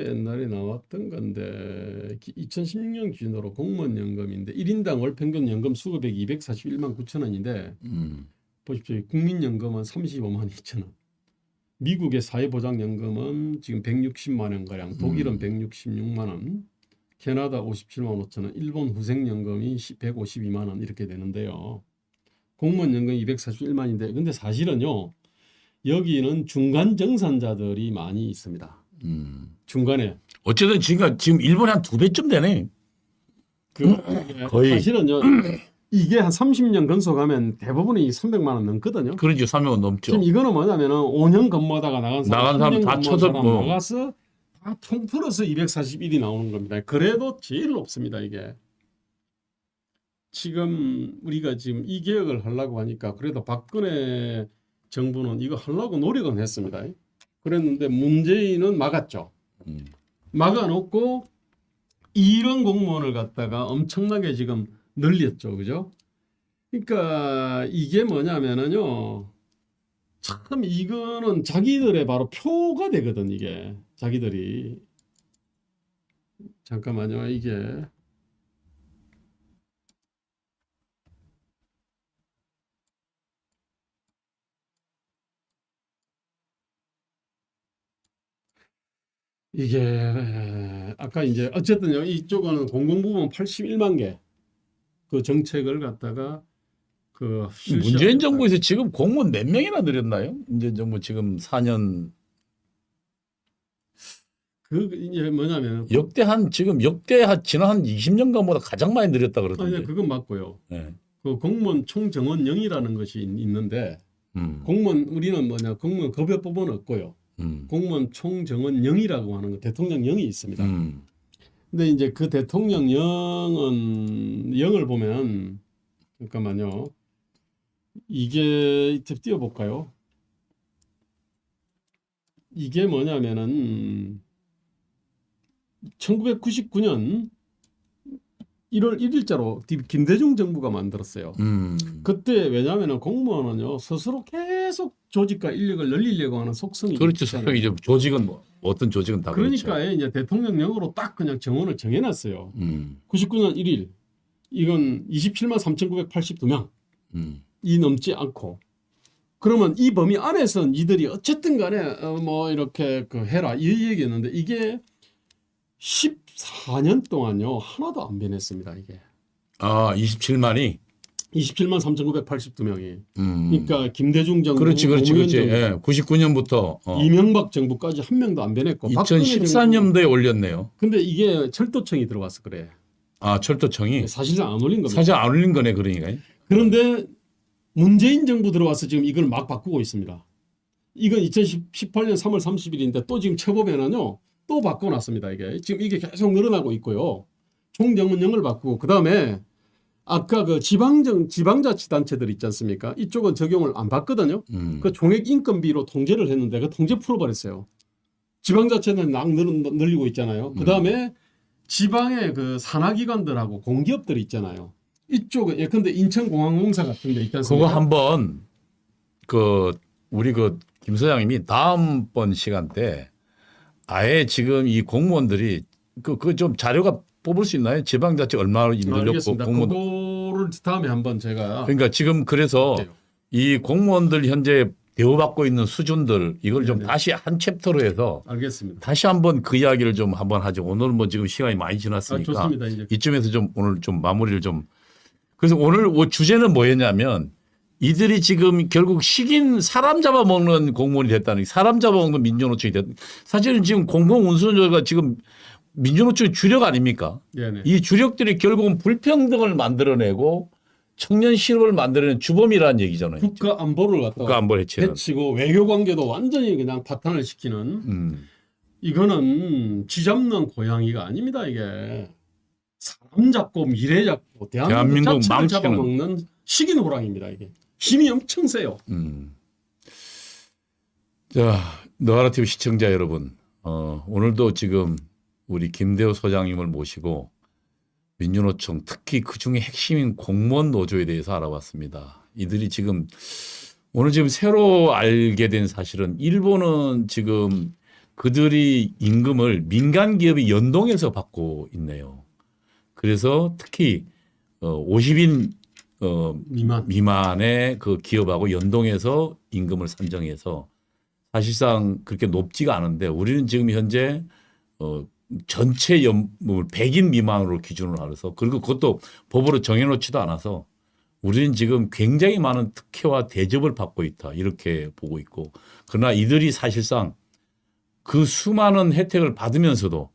옛날에 나왔던 건데 2016년 기준으로 공무원 연금인데 1인당 월 평균 연금 수급액이 241만 9천 원인데 보십시오. 국민연금은 35만 2천 원. 미국의 사회보장연금은 지금 160만 원가량, 독일은 166만 원, 캐나다 57만 5천 원, 일본 후생연금이 152만 원 이렇게 되는데요. 공무원 연금이 241만인데 근데 사실은요. 여기는 중간 정산자들이 많이 있습니다. 중간에. 어쨌든 지금 일본이 한 2배쯤 되네. 거의. 사실은요. 이게 한 30년 근속하면 대부분이 300만 원 넘거든요. 그러죠. 300원 넘죠. 지금 이거는 뭐냐면은 5년 근무하다가 나간 사람 다 3년 근무한 쳐서 사람 뭐. 나가서 다 통틀어서 241이 나오는 겁니다. 그래도 제일 높습니다, 이게. 지금 우리가 지금 이 개혁을 하려고 하니까 그래도 박근혜 정부는 이거 하려고 노력은 했습니다. 그랬는데 문재인은 막았죠. 막아놓고 이런 공무원을 갖다가 엄청나게 지금 늘렸죠. 그죠? 그러니까 이게 뭐냐면은요. 참 이거는 자기들의 바로 표가 되거든. 이게 자기들이. 잠깐만요. 이게 아까 이제 어쨌든요. 이쪽은 공공부문 81만 개 그 정책을 갖다가 문재인 정부에서 지금 공무원 몇 명이나 늘렸나요? 문재인 정부 지금 4년 이제 뭐냐면 역대 지난 한 20년간보다 가장 많이 늘렸다 그러던데. 아니 그건 맞고요. 네. 그 공무원 총정원령이라는 것이 있는데 공무원 우리는 공무원 급여법은 없고요. 공무원 총정원령이라고 하는 거 대통령령이 있습니다. 근데 이제 그 대통령령은 영을 보면 잠깐만요. 이게 띄워볼까요? 이게 뭐냐면은 1999년 1월 1일자로 김대중 정부가 만들었어요. 그때 왜냐하면 공무원은요 스스로 계속 조직과 인력을 늘리려고 하는 속성이 그렇죠. 있잖아요. 이제 조직은 뭐 어떤 조직은 다 그러니까 그렇죠. 이제 대통령령으로 딱 그냥 정원을 정해놨어요. 99년 1일 이건 27만 3,982명 이 넘지 않고 그러면 이 범위 안에서 이들이 어쨌든 간에 뭐 이렇게 그 해라 이 얘기였는데 이게 14년 동안요 하나도 안 변했습니다. 이게 아, 27만이. 27만 3,982명이 그러니까 김대중 정부, 그렇지. 노무현 정부, 예, 99년부터 이명박 정부까지 한 명도 안 변했고 2014년도에 올렸네요. 근데 이게 철도청이 들어와서 그래. 아, 철도청이 사실상 안 올린 겁니다. 사실 안 올린 거네, 그러니까. 그런데 문재인 정부 들어와서 지금 이걸 막 바꾸고 있습니다. 이건 2018년 3월 30일인데 또 지금 처법에는요 또 바꿔놨습니다. 이게 지금 이게 계속 늘어나고 있고요. 총정문령을 바꾸고 그 다음에 아까 그 지방자치단체들 있지 않습니까? 이쪽은 적용을 안 받거든요. 그 종액 인건비로 통제를 했는데 그 통제 풀어버렸어요. 지방자치는 막 늘리고 있잖아요. 그 다음에 지방의 그 산하기관들하고 공기업들이 있잖아요. 이쪽은 예컨대 인천공항공사 같은 데 있지 않습니까? 그거 한번 우리 김 소장님이 다음번 시간 때 아예 지금 이 공무원들이 그 좀 자료가 뽑을 수 있나요? 지방자치 얼마나 늘렸고 알겠습니다. 그거를 다음에 한번 제가 그러니까 지금 그래서 볼게요. 이 공무원들 현재 대우받고 있는 수준들 이걸 좀 네네. 다시 한 챕터로 해서 알겠습니다. 다시 한번 그 이야기를 좀 한번 하죠. 오늘은 뭐 지금 시간이 많이 지났으니까 좋습니다. 이제 이쯤에서 좀 오늘 좀 마무리를 좀. 그래서 오늘 주제는 뭐였냐면 이들이 지금 결국 식인 사람 잡아먹는 공무원이 됐다는 사람 잡아먹는 민주노총이 됐다. 사실은 지금 공공운수조가 지금 민주노총의 주력 아닙니까? 네네. 이 주력들이 결국은 불평등을 만들어내고 청년 실업을 만들어낸 주범이라는 얘기잖아요. 국가 안보를 갖다가 국가안보 해체는. 해치고 외교 관계도 완전히 그냥 파탄을 시키는 이거는 쥐잡는 고양이가 아닙니다. 이게 사람 잡고 미래 잡고 대한민국 대한민국 자체를 망치는. 잡아먹는 식인 호랑입니다. 이게 힘이 엄청 세요. 자, 너하라TV 시청자 여러분, 오늘도 지금 우리 김대호 소장님을 모시고 민주노총 특히 그중에 핵심인 공무원 노조에 대해서 알아봤습니다. 이들이 지금 오늘 지금 새로 알게 된 사실은 일본은 지금 그들이 임금을 민간 기업이 연동해서 받고 있네요. 그래서 특히 50인 미만의 그 기업하고 연동해서 임금을 산정해서 사실상 그렇게 높지가 않은데 우리는 지금 현재 전체 연봉을 100인 미만으로 기준으로 알아서 그리고 그것도 법으로 정해놓지도 않아서 우리는 지금 굉장히 많은 특혜와 대접을 받고 있다 이렇게 보고 있고 그러나 이들이 사실상 그 수많은 혜택을 받으면서도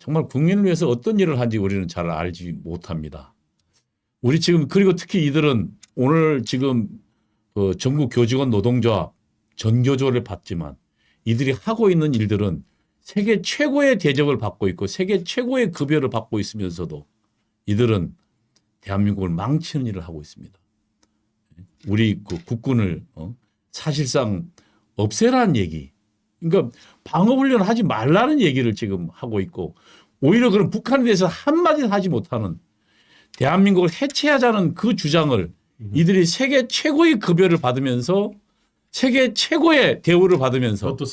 정말 국민을 위해서 어떤 일을 하는지 우리는 잘 알지 못합니다. 우리 지금 그리고 특히 이들은 오늘 지금 전국 교직원 노동조합 전교조를 받지만 이들이 하고 있는 일들은 세계 최고의 대접을 받고 있고 세계 최고의 급여를 받고 있으면서도 이들은 대한민국을 망치는 일을 하고 있습니다. 우리 그 국군을 사실상 없애라는 얘기. 그러니까 방어훈련 하지 말라는 얘기를 지금 하고 있고 오히려 그런 북한에 대해서 한마디도 하지 못하는 대한민국을 해체하자는 그 주장을 이들이 세계 최고의 급여를 받으면서 세계 최고의 대우를 받으면서 그것도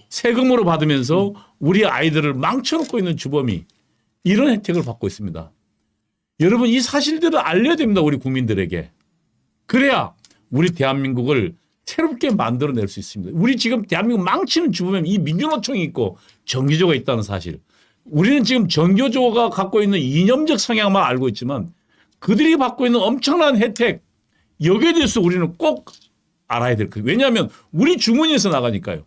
세금으로 받으면서 우리 아이들을 망쳐놓고 있는 주범이 이런 혜택을 받고 있습니다. 여러분 이 사실들을 알려야 됩니다. 우리 국민들에게. 그래야 우리 대한민국을 새롭게 만들어낼 수 있습니다. 우리 지금 대한민국 망치는 주범은 이 민주노총이 있고 정교조가 있다는 사실. 우리는 지금 정교조가 갖고 있는 이념적 성향만 알고 있지만 그들이 받고 있는 엄청난 혜택 여기에 대해서 우리는 꼭 알아야 될 거예요. 왜냐하면 우리 주머니에서 나가니까요.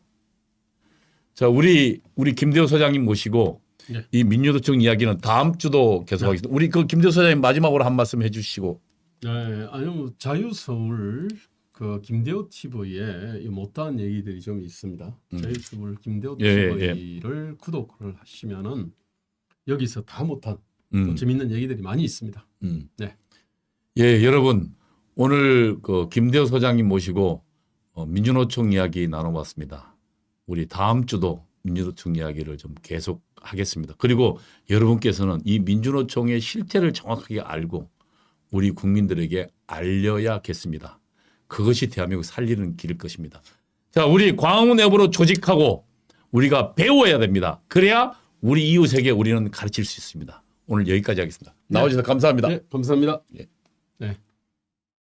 자, 우리 김대호 소장님 모시고 네. 이 민주노총 이야기는 다음 주도 계속하겠습니다. 우리 그 김대호 소장님 마지막으로 한 말씀 해주시고. 네, 아니요 자유서울 그 김대호 TV에 못다한 얘기들이 좀 있습니다. 자유서울 김대호 TV를 구독을 하시면은 여기서 다 못한 또 재밌는 얘기들이 많이 있습니다. 네. 예, 여러분 오늘 그 김대호 소장님 모시고 민주노총 이야기 나눠봤습니다. 우리 다음 주도 민주노총 이야기를 좀 계속 하겠습니다. 그리고 여러분께서는 이 민주노총의 실태를 정확하게 알고 우리 국민들에게 알려야겠습니다. 그것이 대한민국 살리는 길일 것입니다. 자, 우리 광화문 앱으로 조직하고 우리가 배워야 됩니다. 그래야 우리 이웃에게 우리는 가르칠 수 있습니다. 오늘 여기까지 하겠습니다. 나와주셔서 감사합니다. 네, 감사합니다. 예. 네.